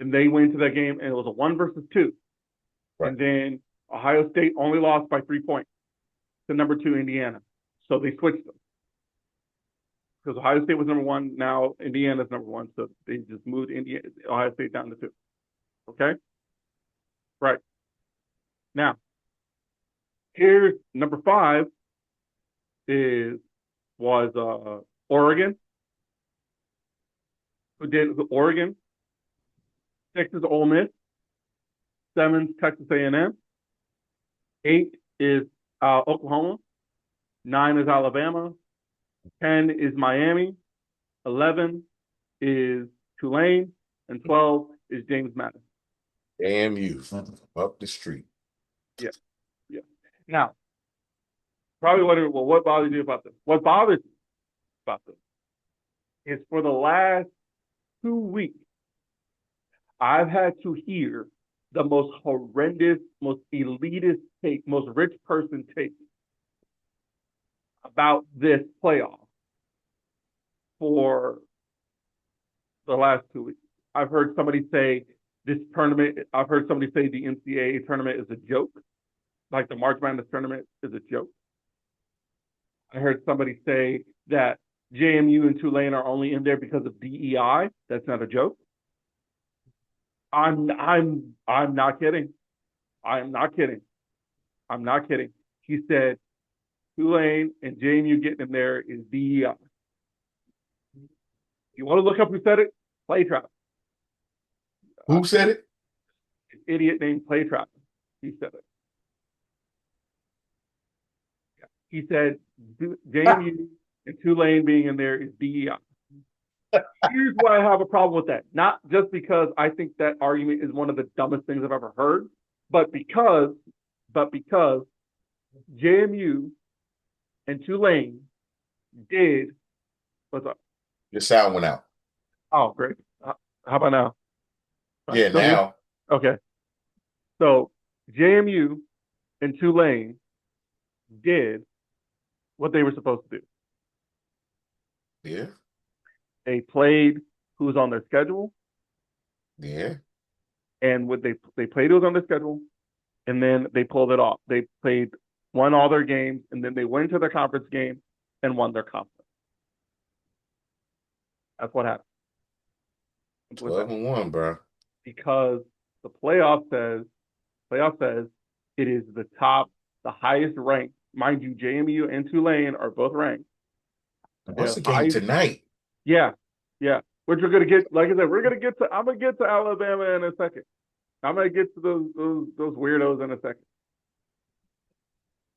and they went into that game, and it was a 1-2, Right. and then Ohio State only lost by 3 points to number two Indiana, so they switched them because Ohio State was number one. Now Indiana's number one, so they just moved Ohio State down to two. Okay, right now. Here's number five was Oregon, who did Oregon, six is Ole Miss, seven Texas A&M, eight is Oklahoma, nine is Alabama, 10 is Miami, 11 is Tulane, and 12 is James Madison. AMU up the street. Yeah. Now, probably wondering, well, what bothers you about this? What bothers me about this is for the last 2 weeks, I've had to hear the most horrendous, most elitist take, most rich person take about this playoff for the last 2 weeks. I've heard somebody say the NCAA tournament is a joke, like the March Madness tournament is a joke. I heard somebody say that JMU and Tulane are only in there because of DEI. That's not a joke. I'm not kidding. I'm not kidding. I'm not kidding. He said Tulane and JMU getting in there is DEI. You want to look up who said it? Playtrap. Who said it? An idiot named Playtrap. He said it. He said JMU and Tulane being in there is DEI. Here's why I have a problem with that. Not just because I think that argument is one of the dumbest things I've ever heard, but because JMU and Tulane did what's up? Your sound went out. Oh, great. How about now? Yeah, Still here? now. Okay. So JMU and Tulane did what they were supposed to do. Yeah. They played who's on their schedule, Yeah. and what they played who's on their schedule, and then they pulled it off. They won all their games, and then they went to the conference game and won their conference. That's what happened. 12-1, bro. Because the playoff says it is the highest ranked. Mind you, JMU and Tulane are both ranked. What's the game tonight? Yeah. Which we're gonna get. Like I said, I'm gonna get to Alabama in a second. I'm gonna get to those weirdos in a second.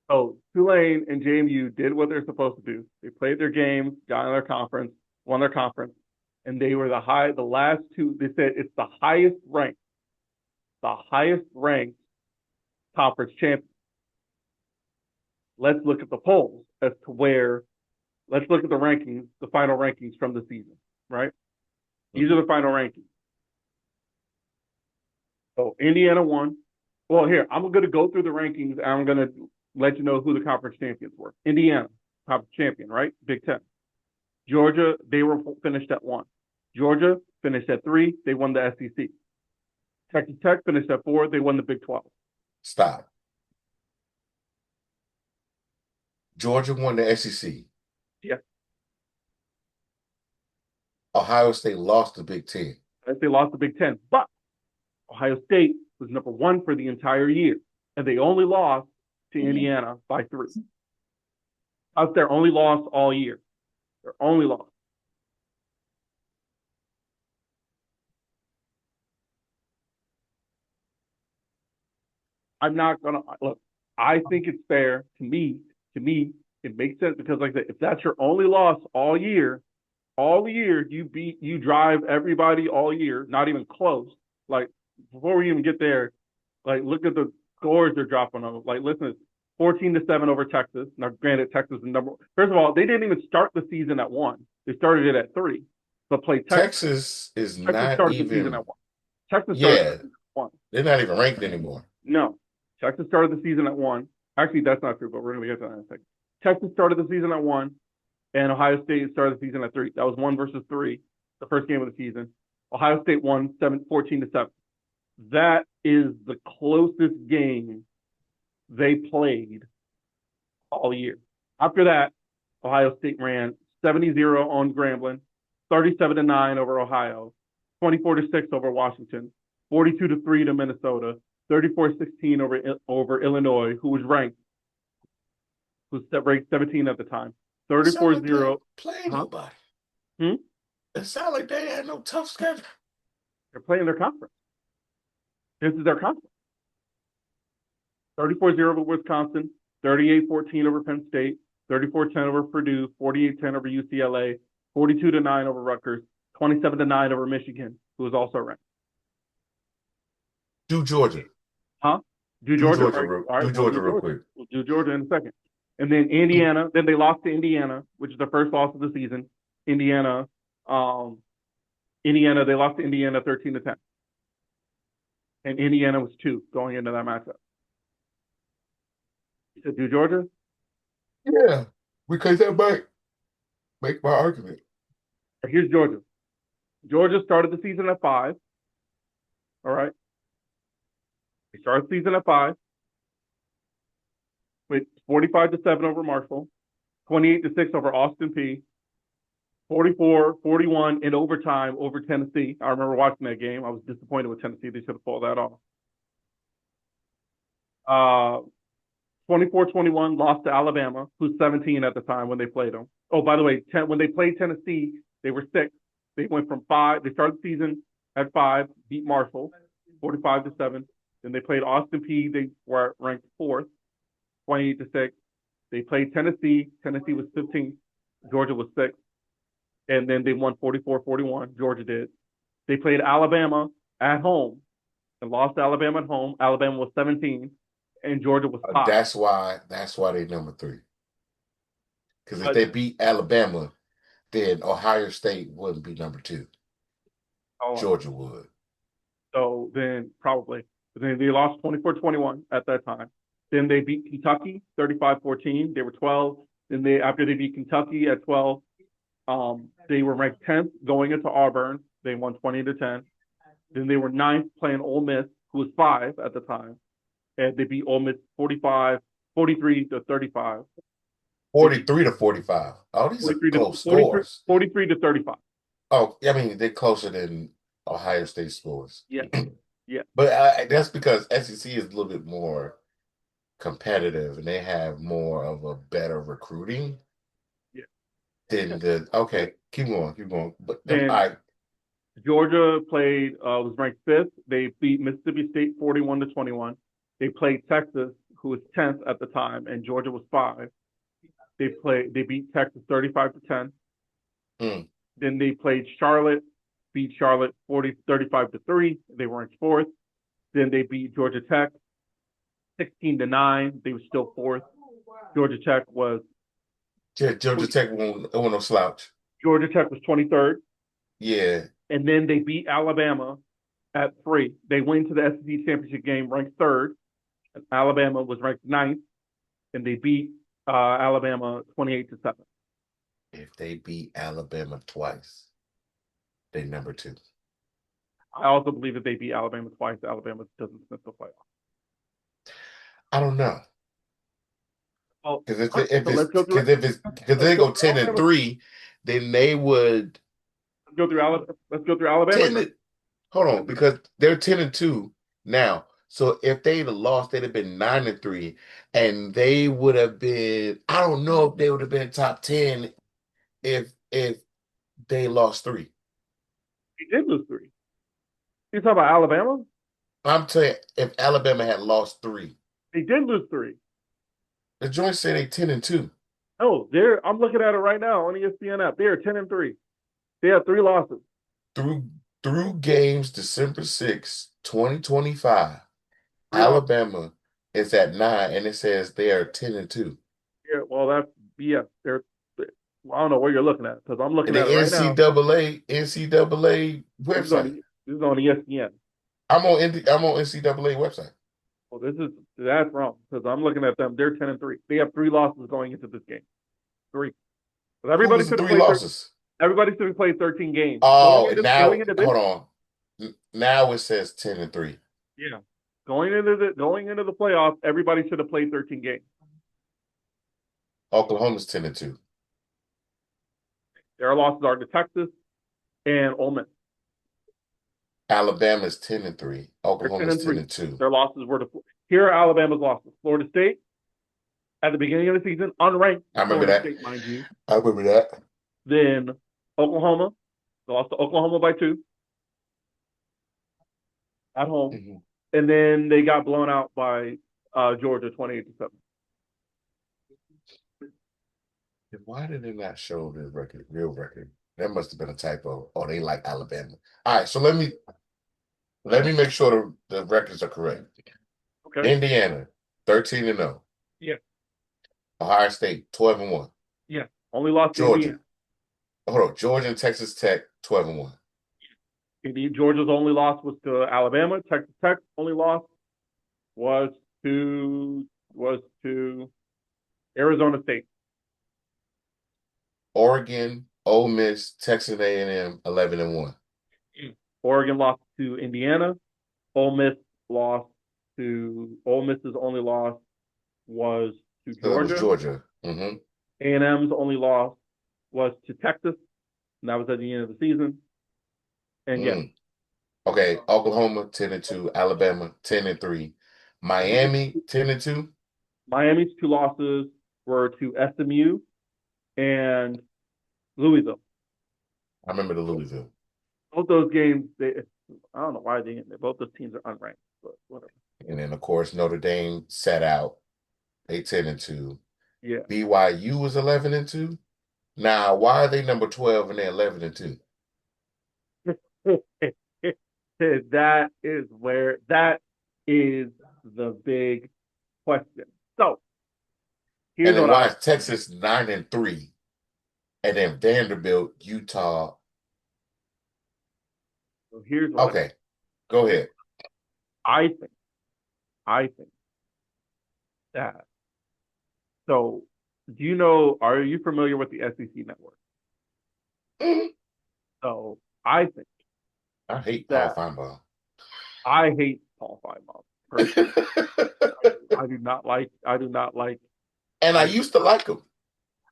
So Tulane and JMU did what they're supposed to do. They played their games, got in their conference, won their conference, and they were the last two. They said it's the highest ranked conference champion. Let's look at the polls as to where. Let's look at the rankings, the final rankings from the season, right? These are the final rankings. So Indiana won. Well, here, I'm going to go through the rankings, and I'm going to let you know who the conference champions were. Indiana, conference champion, right? Big Ten. Georgia, they were finished at 1. Georgia finished at 3. They won the SEC. Texas Tech finished at 4. They won the Big 12. Stop. Georgia won the SEC. Yeah. Ohio State lost the Big Ten. They lost the Big Ten, but Ohio State was number 1 for the entire year, and they only lost to Indiana by 3. That's their only loss all year. Their only loss. I'm not gonna look. I think it's fair to me. It makes sense because, like I said, if that's your only loss all year, you drive everybody all year, not even close. Like before we even get there, like look at the scores they're dropping on. Like listen, 14-7 over Texas. Now, granted, Texas is number. First of all, they didn't even start the season at 1. They started it at 3. But played Texas is Texas not started even. the season at 1. Texas started Yeah, at 1. they're not even ranked anymore. No, Texas started the season at 1. Actually, that's not true, but we're going to get to that in a second. Texas started the season at 1, and Ohio State started the season at 3. That was 1 versus 3, the first game of the season. Ohio State won 14-7. That is the closest game they played all year. After that, Ohio State ran 70-0 on Grambling, 37-9 over Ohio, 24-6 over Washington, 42-3 to Minnesota, 34-16 over Illinois, who was ranked 17 at the time. 34-0. Playing nobody. Hmm? It sounds like they had no tough schedule. They're playing their conference. This is their conference. 34-0 over Wisconsin, 38-14 over Penn State, 34-10 over Purdue, 48-10 over UCLA, 42-9 over Rutgers, 27-9 over Michigan, who was also ranked. Do Georgia. Huh? Do Georgia real quick. We'll do Georgia in a second. And then Indiana. Then they lost to Indiana, which is the first loss of the season. Indiana, they lost to Indiana 13-10. And Indiana was 2 going into that matchup. You said do Georgia? Yeah, because that might make my argument. Here's Georgia. Georgia started the season at 5. All right. They started the season at 5 with 45-7 over Marshall, 28-6 over Austin Peay, 44-41 in overtime over Tennessee. I remember watching that game. I was disappointed with Tennessee. They should have pulled that off. 24-21 lost to Alabama, who's 17 at the time when they played them. Oh, by the way, when they played Tennessee, they were 6. They went from 5. They started the season at 5, beat Marshall 45-7. Then they played Austin Peay. They were ranked 4th, 28-6. They played Tennessee. Tennessee was 15th. Georgia was 6th. And then they won 44-41. Georgia did. They played Alabama at home and lost to Alabama at home. Alabama was 17, and Georgia was 5. That's why they number 3. Because if But they beat Alabama, then Ohio State wouldn't be number 2. oh, Georgia would. so then probably. But then they lost 24-21 at that time. Then they beat Kentucky 35-14. They were 12. Then after they beat Kentucky at 12, they were ranked 10th going into Auburn. They won 20-10. Then they were 9th playing Ole Miss, who was 5 at the time. And they beat Ole Miss 43-35. 43-45. Oh, these are 43 to close 43, scores. 43-35. Oh, I mean, they're closer than Ohio State scores. Yeah. Yeah. But that's because SEC is a little bit more competitive and they have more of a better recruiting Yeah. than the. Okay, keep going. But And Georgia was ranked 5th. They beat Mississippi State 41-21. They played Texas, who was 10th at the time, and Georgia was 5. They beat Texas 35-10. Then they played Charlotte, beat Charlotte 35-3. They were ranked 4th. Then they beat Georgia Tech 16-9. They were still 4th. Georgia Tech was won't no slouch. Georgia Tech was 23rd. Yeah. And then they beat Alabama at 3. They went to the SEC championship game ranked 3rd. Alabama was ranked 9th, and they beat Alabama 28-7. If they beat Alabama twice, they number 2. I also believe if they beat Alabama twice, Alabama doesn't sniff the playoff. I don't know. Well, Because if they go 10-3, then they would go through Alabama. Let's go through Alabama. Hold on, because they're 10-2 now. So if they'd have lost, they'd have been 9-3, and they would have been. I don't know if they would have been top 10 if they lost 3. They did lose 3. You talking about Alabama? I'm telling you, if Alabama had lost 3, they did lose 3. The joint say they 10-2. Oh, I'm looking at it right now on ESPN app. They are 10-3. They have 3 losses through games December 6, 2025. Alabama is at 9, and it says they are 10-2. Yeah, well, that's BS. I don't know where you're looking at because I'm looking at it right now. NCAA website. This is on ESPN. I'm on NCAA website. Well, that's wrong because I'm looking at them. They're 10-3. They have 3 losses going into this game. 3. But everybody should have 3 losses. Everybody should have played 13 games. Oh, hold on. Now it says 10-3. Yeah, going into the playoffs, everybody should have played 13 games. Oklahoma's 10-2. Their losses are to Texas and Ole Miss. Alabama's 10-3. Oklahoma's 10-2. Their losses were to here are Alabama's losses. Florida State at the beginning of the season, unranked. I remember that. State, mind you. I remember that. Then Oklahoma, they lost to Oklahoma by 2 at home, and then they got blown out by Georgia 28-7. Why did they not show the real record? That must have been a typo. Oh, they like Alabama. All right, so let me make sure the records are correct. Okay. Indiana, 13-0. Yeah. Ohio State, 12-1. Yeah. Only lost Georgia. Indiana. Hold on. Georgia and Texas Tech, 12-1. Georgia's only loss was to Alabama. Texas Tech's only loss was to Arizona State. Oregon, Ole Miss, Texas A&M, 11-1. Oregon lost to Indiana. Ole Miss's only loss was to Georgia. Georgia. A&M's only loss was to Texas. and that was at the end of the season. And yeah, Mm. Okay, Oklahoma 10-2, Alabama 10-3, Miami 10-2. Miami's two losses were to SMU and Louisville. I remember the Louisville. Both those games, I don't know why they didn't. Both those teams are unranked, but whatever. And then of course Notre Dame sat out. They 10-2. Yeah, BYU was 11-2. Now, why are they number 12 and they're 11-2? that is the big question. So And here's then what why I is Texas 9-3? And then Vanderbilt, Utah. so here's what Okay, go ahead. I think. I think that. So do you know? Are you familiar with the SEC network? Mhm. So I think I hate Paul that Feinbaum. I hate Paul Finebaum personally. I do not like. I do not like. And I I used to like him.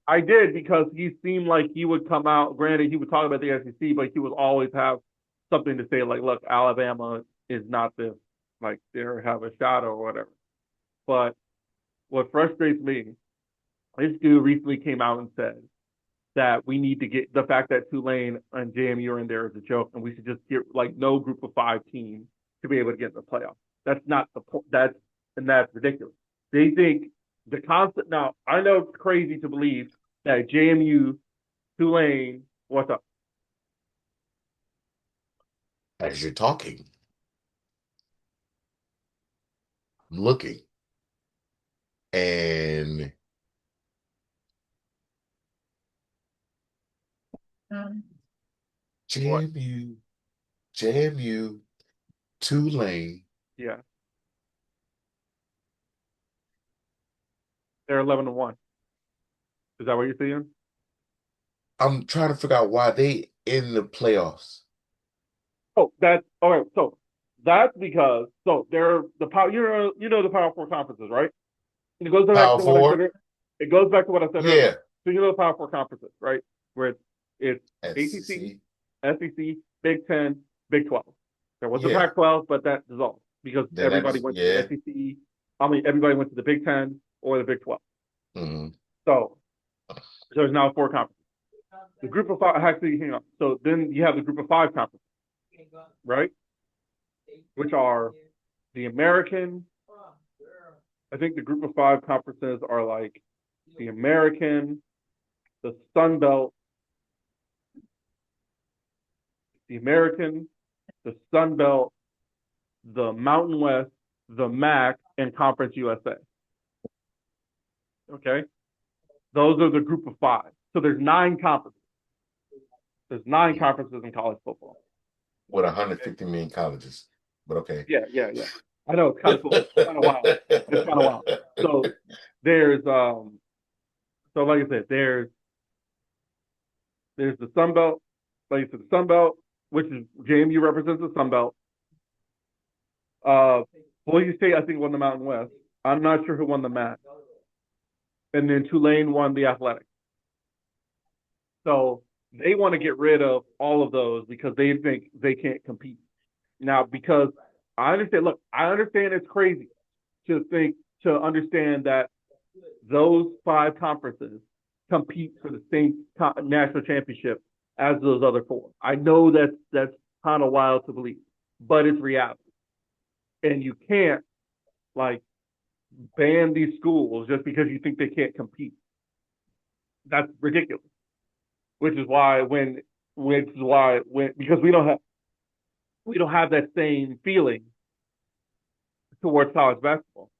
I did because he seemed like he would come out. Granted, he would talk about the SEC, but he would always have something to say, like, "Look, Alabama is not this. Like, they have a shot or whatever." But what frustrates me, this dude recently came out and said that we need to get the fact that Tulane and JMU are in there is a joke, and we should just get like no group of five team to be able to get in the playoffs. That's not the point. That's ridiculous. They think the concept. Now I know it's crazy to believe that JMU, Tulane, what's up? As you're talking, I'm looking. And What? JMU, JMU, Tulane. Yeah, they're 11-1. Is that what you're seeing? I'm trying to figure out why they in the playoffs. Oh, that's all right. So that's because they're the power. You know the Power Four conferences, right? It goes back Power to what I said. four? It goes back to what I said earlier. Yeah. So you know the Power Four conferences, right? Where it's ACC, SEC. SEC, Big Ten, Big 12. There was the Yeah. Pac-12, but that dissolved because Then that everybody is, went to the yeah. SEC. I mean, everybody went to the Big Ten or the Big 12. Hmm. So there's now four conferences. The group of five actually, hang on. So then you have the group of five conferences, right? Which are the American. I think the group of five conferences are like the American, the Sun Belt, the American, the Sun Belt, the Mountain West, the MAC, and Conference USA. Okay, those are the group of five. So there's nine conferences. There's nine conferences in college football. With 150 million colleges. But okay. Yeah. I know it's kind of cool. It's kind of wild. It's kind of wild. So there's so like I said, there's the Sun Belt, like I said, the Sun Belt, which is JMU represents the Sun Belt. Uh, Boise State, I think, won the Mountain West. I'm not sure who won the MAC. And then Tulane won the Athletic. So they want to get rid of all of those because they think they can't compete. Now, because I understand, look, I understand it's crazy to understand that those five conferences compete for the same national championship as those other four. I know that's kind of wild to believe, but it's reality. And you can't like ban these schools just because you think they can't compete. That's ridiculous. Which is why when because we don't have that same feeling towards college basketball.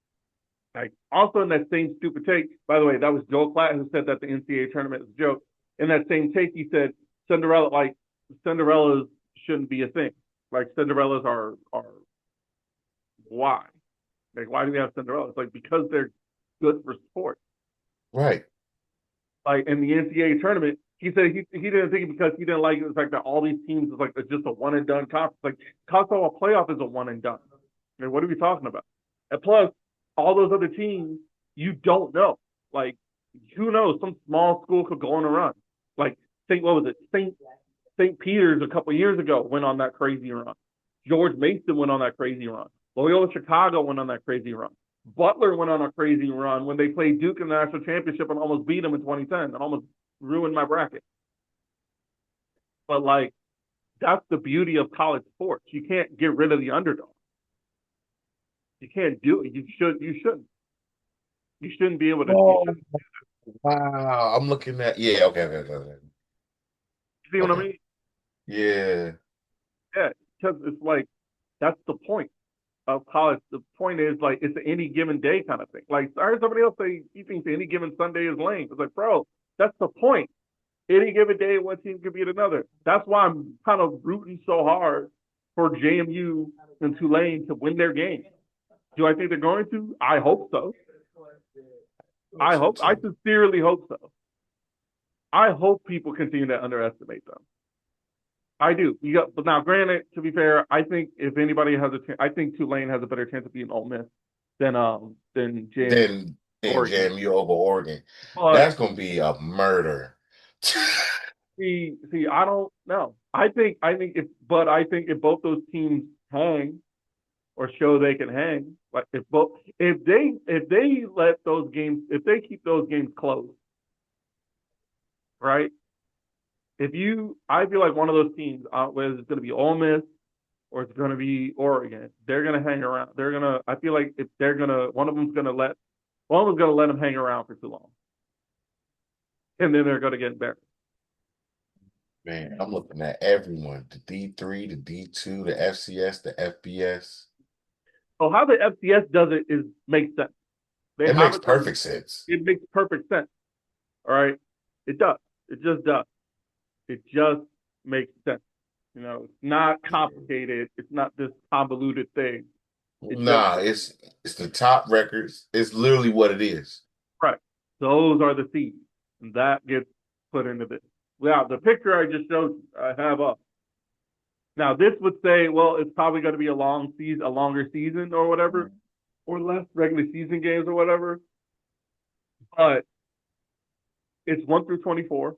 Like also in that same stupid take, by the way, that was Joel Klatt who said that the NCAA tournament is a joke. In that same take, he said Cinderellas shouldn't be a thing. Like Cinderellas are why? Like why do we have Cinderellas? Like because they're good for sport. Right. Like in the NCAA tournament, he said he didn't think it because he didn't like the fact that all these teams is like it's just a one and done conference. Like college football playoff is a one and done. I mean, what are we talking about? And plus, all those other teams you don't know. Like who knows? Some small school could go on a run. Like Saint what was it? Saint Peter's a couple years ago went on that crazy run. George Mason went on that crazy run. Loyola Chicago went on that crazy run. Butler went on a crazy run when they played Duke in the national championship and almost beat them in 2010 and almost ruined my bracket. But like that's the beauty of college sports. You can't get rid of the underdog. You can't do it. You shouldn't. You shouldn't be able to. You Oh, shouldn't. wow. I'm looking at, yeah, okay, okay, okay. See what I Okay. mean? Yeah. Yeah, because it's like that's the point of college. The point is like it's an any given day kind of thing. Like I heard somebody else say he thinks any given Sunday is lame. It's like, bro, that's the point. Any given day, one team could beat another. That's why I'm kind of rooting so hard for JMU and Tulane to win their game. Do I think they're going to? I hope so. Hope so I too. sincerely hope so. I hope people continue to underestimate them. I do. You got, but now, granted, to be fair, I think if anybody has a chance, I think Tulane has a better chance of beating Ole Miss than JMU Then Oregon. JMU over Oregon. But That's gonna be a murder. I don't know. I think if both those teams hang or show they can hang, like if they let those games, if they keep those games close, right? I feel like one of those teams, whether it's going to be Ole Miss or it's going to be Oregon, they're going to hang around. I feel like if they're going to, one of them's going to let them hang around for too long. And then they're going to get embarrassed. Man, I'm looking at everyone. The D3, the D2, the FCS, the FBS. So how the FCS does it makes sense. They It have makes it done. perfect sense. It makes perfect sense. All right. It does. It just does. It just makes sense. It's not complicated. It's not this convoluted thing. It just Nah, it's the top records. It's literally what it is. right. Those are the seeds, and that gets put into this. Now, the picture I just showed, I have up. Now, this would say, well, it's probably going to be a longer season or whatever, or less regular season games or whatever. But it's 1 through 24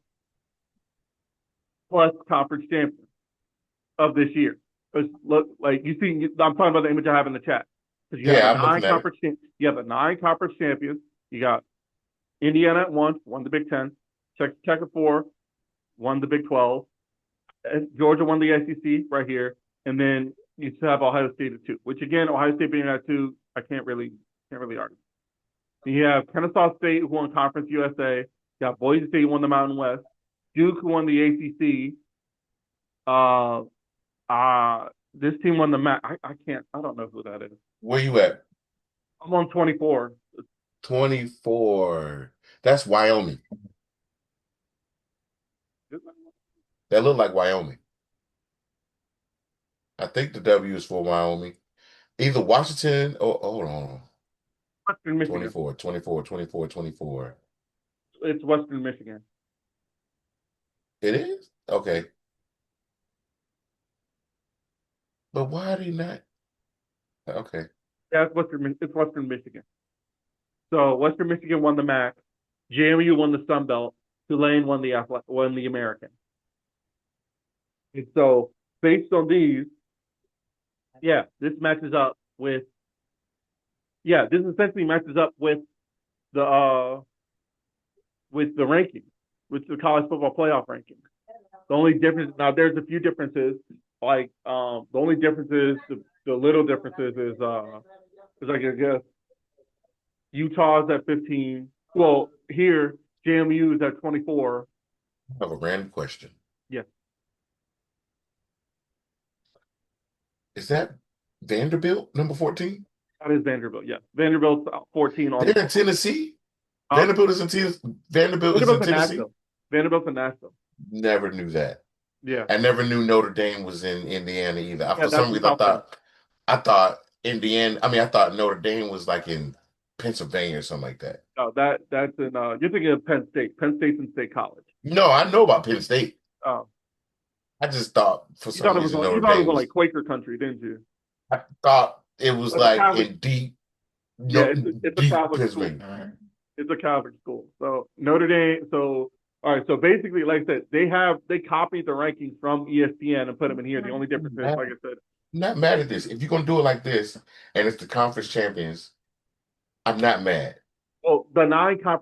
plus conference champions of this year. Look, like you see, I'm talking about the image I have in the chat because Yeah, I'm looking at it. you have the 9 conference champions. You got Indiana at won the Big Ten. Texas Tech at 4, won the Big 12. Georgia won the SEC right here, and then you still have Ohio State at 2. Which again, Ohio State being at 2, I can't really argue. You have Kennesaw State who won Conference USA. You got Boise State who won the Mountain West. Duke who won the ACC. This team won the MAC. I don't know who that is. Where you at? I'm on 24. 24. That's Wyoming. That look like Wyoming. I think the W is for Wyoming. Either Washington or hold on. Western Michigan. 24, 24, 24, 24. It's Western Michigan. It is? Okay. But why are they not? Okay. Yeah, it's Western Michigan. So Western Michigan won the MAC. JMU won the Sun Belt. Tulane won the American. And so based on these, this matches up with this essentially matches up the rankings, with the college football playoff rankings. The only difference now, there's a few differences. Like the only difference is the little differences is like I guess Utah's at 15. Well, here JMU is at 24. I have a random question. Yes, Is that Vanderbilt, number 14? that is Vanderbilt. Yes, Vanderbilt's 14 on. They're in Tennessee. Uh, Vanderbilt is in Tennessee. Vanderbilt is in Vanderbilt's in Tennessee. Nashville. Vanderbilt's in Nashville. Never knew that. Yeah, I never knew Notre Dame was in Indiana either. yeah, For that's some the reason, South End. I thought Indiana. I mean, I thought Notre Dame was like in Pennsylvania or something like that. No, that's in. You're thinking of Penn State. Penn State's in State College. No, I know about Penn State. Oh, I just thought for you thought some it was reason on, you Notre thought it Dame was on was. like Quaker country, didn't you? I thought it was It's a like Catholic. in deep, Yeah, no, it's a deep Catholic school. Pennsylvania. It's a Catholic school. So Notre Dame. So All right, so basically, like I said, they copied the rankings from ESPN and put them in here. The only difference is, like I said, I'm not mad at this. If you're gonna do it like this, and it's the conference champions, I'm not mad. well,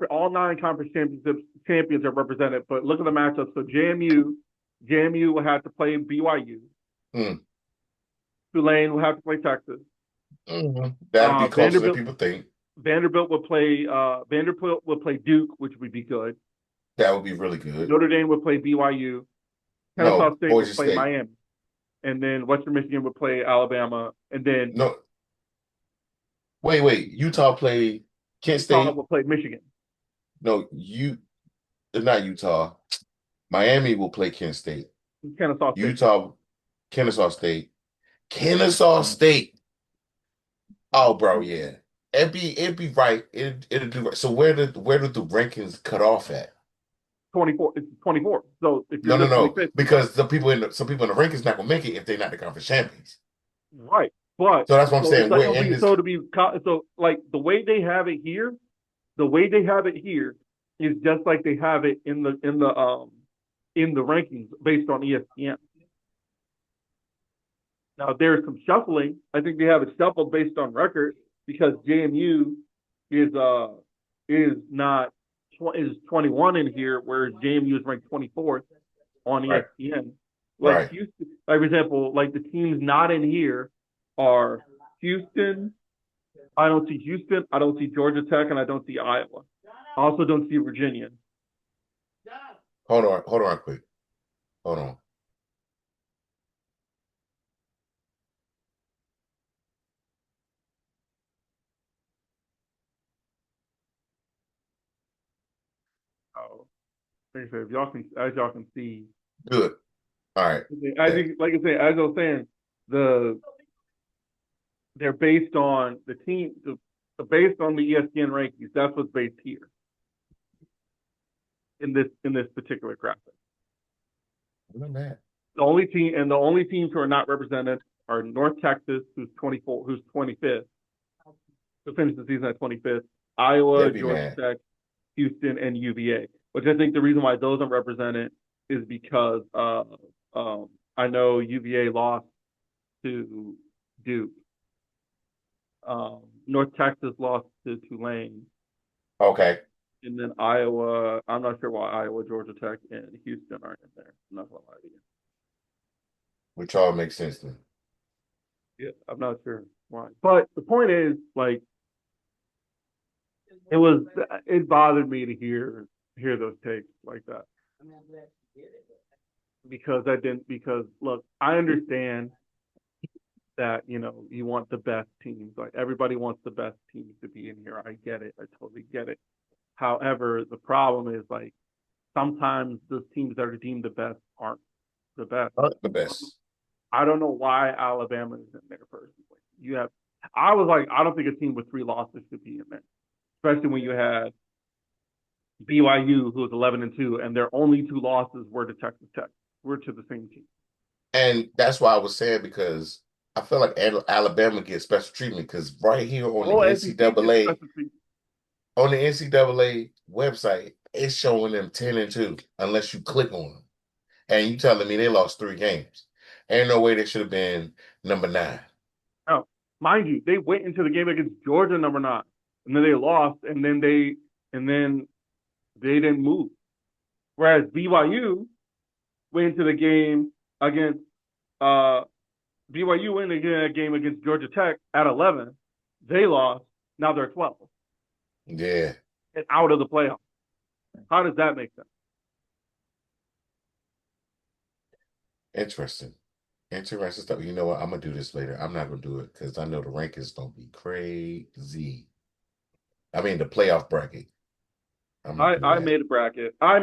all 9 conference champions are represented. But look at the matchup. So JMU will have to play BYU. Mm. Tulane will have to play Texas. That'll be closer than Vanderbilt people think. Vanderbilt will play Duke, which would be good. That would be really good. Notre Dame will play BYU. Kennesaw No, State will Boise play State. Miami, and then Western Michigan will play Alabama, and then No, wait. Utah played Kent Utah State. will play Michigan. No, not Utah. Miami will play Kent State. Kennesaw State. Utah, Kennesaw State. Kennesaw State. Oh, bro, yeah. It'd be right. It'd do right. So where did the rankings cut off at? 24. It's 24. So if you're No, the no, no. 25th, Because some people in the rankings not gonna make it if they're not the conference champions. right? But So that's what I'm so it's saying. like We're in this. so like the way they have it here, is just like they have it in the rankings based on ESPN. Now there's some shuffling. I think they have it shuffled based on record because JMU is not is 21 in here, whereas JMU is ranked 24th on Right. ESPN. Like Right. Houston, like for example, like the teams not in here are Houston. I don't see Houston. I don't see Georgia Tech, and I don't see Iowa. I also don't see Virginia. Hold on, quick. Hold on. Oh, like I said, if y'all can, as y'all can see, Good. All right. I think, like I said, as I was saying, the they're based on the team, based on the ESPN rankings. That's what's based here in this particular graphic. Look at that. The only teams who are not represented are North Texas, who's 25th, to finish the season at 25th, Iowa, They'd be Georgia mad. Tech, Houston, and UVA. Which I think the reason why those aren't represented is because I know UVA lost to Duke. North Texas lost to Tulane. Okay. And then Iowa, I'm not sure why Iowa, Georgia Tech, and Houston aren't in there. I'm not gonna lie to you. Which all makes sense then. Yeah, I'm not sure why. But the point is, like, it bothered me to hear those takes like that. Because look, I understand that, you want the best teams. Like everybody wants the best teams to be in here. I get it. I totally get it. However, the problem is like sometimes those teams that are deemed the best aren't the best. The best. I don't know why Alabama is in there personally. I was like, I don't think a team with 3 losses should be in there, especially when you had BYU, who was 11-2, and their only 2 losses were to Texas Tech. We're to the same team. And that's why I was saying, because I feel like Alabama gets special treatment because right here on the NCAA website, it's showing them 10-2 unless you click on them. And you telling me they lost 3 games. Ain't no way they should have been number 9. Now, mind you, they went into the game against Georgia number 9, and then they lost, and then they didn't move. Whereas BYU went into the game against against Georgia Tech at 11. They lost. Now they're 12. Yeah. And out of the playoffs. How does that make sense? Interesting stuff. You know what? I'm gonna do this later. I'm not gonna do it because I know the rankings gonna be crazy. I mean the playoff bracket. I made a bracket. I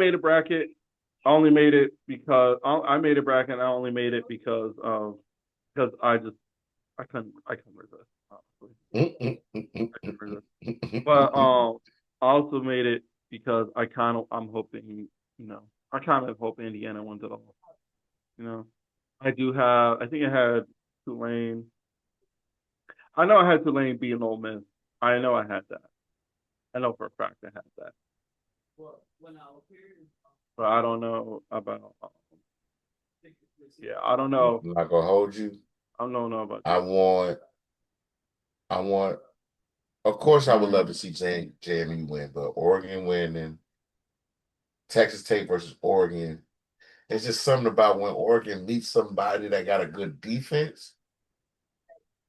only made it because I made a bracket. I only made it because I couldn't resist. But I also made it because I'm hoping, I kind of hope Indiana wins it all. I think I had Tulane. I know I had Tulane beating Ole Miss. I know I had that. I know for a fact I had that. but I don't know about. Yeah, I don't know. I'm not gonna hold you. I don't know about I this. want, I want. Of course, I would love to see JMU win, but Oregon winning, Texas Tech versus Oregon. It's just something about when Oregon meets somebody that got a good defense,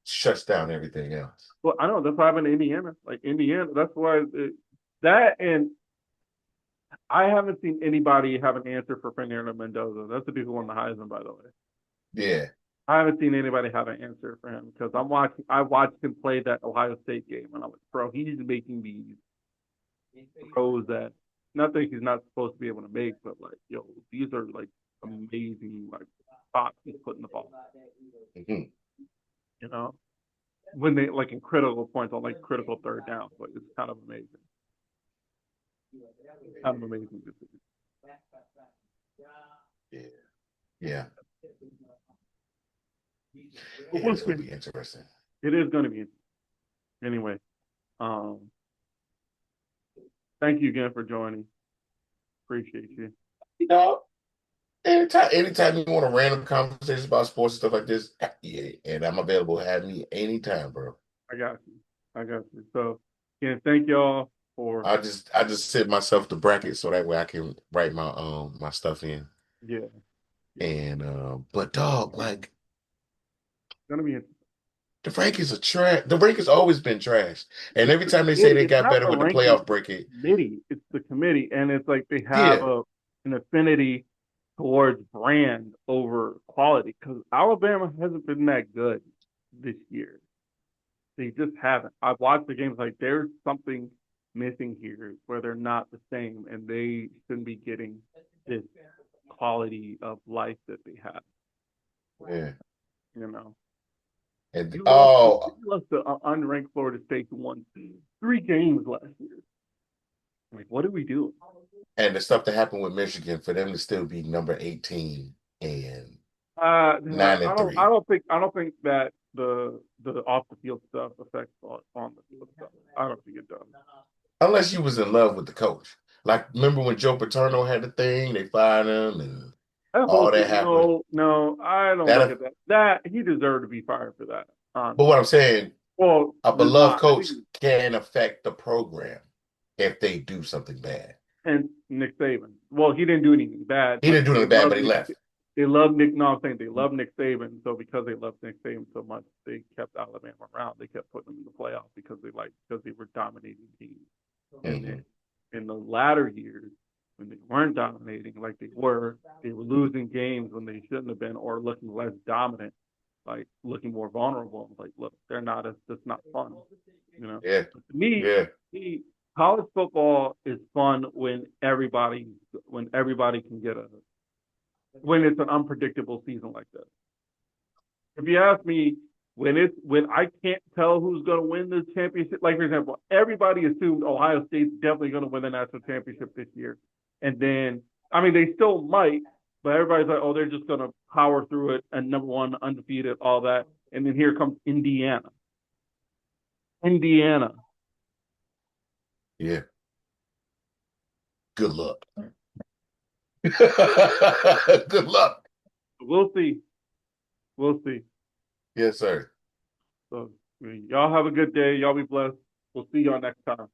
shuts down everything else. Well, I know that's what happened in Indiana. Like Indiana, that's why that and I haven't seen anybody have an answer for Fernando Mendoza. That's the dude who won the Heisman, by the way. Yeah. I haven't seen anybody have an answer for him because I watched him play that Ohio State game, and I'm like, bro, he's making these throws that not that he's not supposed to be able to make, but like, yo, these are like amazing like spots he's putting the ball. Mhm. You know, when they like in critical points on like critical third down, but it's kind of amazing. Kind of amazing to see. Yeah. Yeah. But Yeah, we'll it's gonna see. be interesting. It is going to be anyway. Um, Thank you again for joining. Appreciate you. You know, anytime you want a random conversation about sports and stuff like this, yeah, and I'm available. Have me anytime, bro. I got you. I got you. So again, thank y'all for I just set myself the bracket so that way I can write my stuff in. yeah, yeah. And but dog, like It's gonna be the rankings are trash. The rankings always been trash. And it's every the time they say committee. they It's got not better the with the ranking. playoff It's bracket, the committee. It's the committee, and it's like they have yeah, a an affinity towards brand over quality because Alabama hasn't been that good this year. They just haven't. I've watched the games like there's something missing here where they're not the same, and they shouldn't be getting this quality of life that they have. yeah. You know, And you oh, lost to unranked Florida State who won 3 games last year. Like, what are we doing? and the stuff that happened with Michigan for them to still be number 18 and Yeah, nine and three. I don't think that the off the field stuff affects on the field stuff. I don't think it does. Unless you was in love with the coach. Like remember when Joe Paterno had the thing, they fired him and That whole all that thing, happened. no, I don't look That at that. That he deserved to be fired for that. but what Honestly, I'm saying, well, a there's beloved not. I coach think can affect the program if they do something bad. and Nick Saban. Well, he didn't do anything bad, He but didn't do anything bad, but he left. They love Nick. No, I'm saying they love Nick Saban. So because they love Nick Saban so much, they kept Alabama around. They kept putting them in the playoffs because they were dominating teams. And Mm-hmm. then in the latter years, when they weren't dominating like they were losing games when they shouldn't have been, or looking less dominant, like looking more vulnerable. Like, look, they're not. It's not fun, you know. Yeah, But to me, yeah, college football is fun when everybody can get a when it's an unpredictable season like this. If you ask me, when I can't tell who's going to win the championship, like for example, everybody assumed Ohio State's definitely going to win the national championship this year, and then I mean they still might, but everybody's like, oh, they're just going to power through it and number one undefeated, all that, and then here comes Indiana. Indiana. yeah. Good luck. Good luck. We'll see. We'll see. Yes, sir. So y'all have a good day. Y'all be blessed. We'll see y'all next time.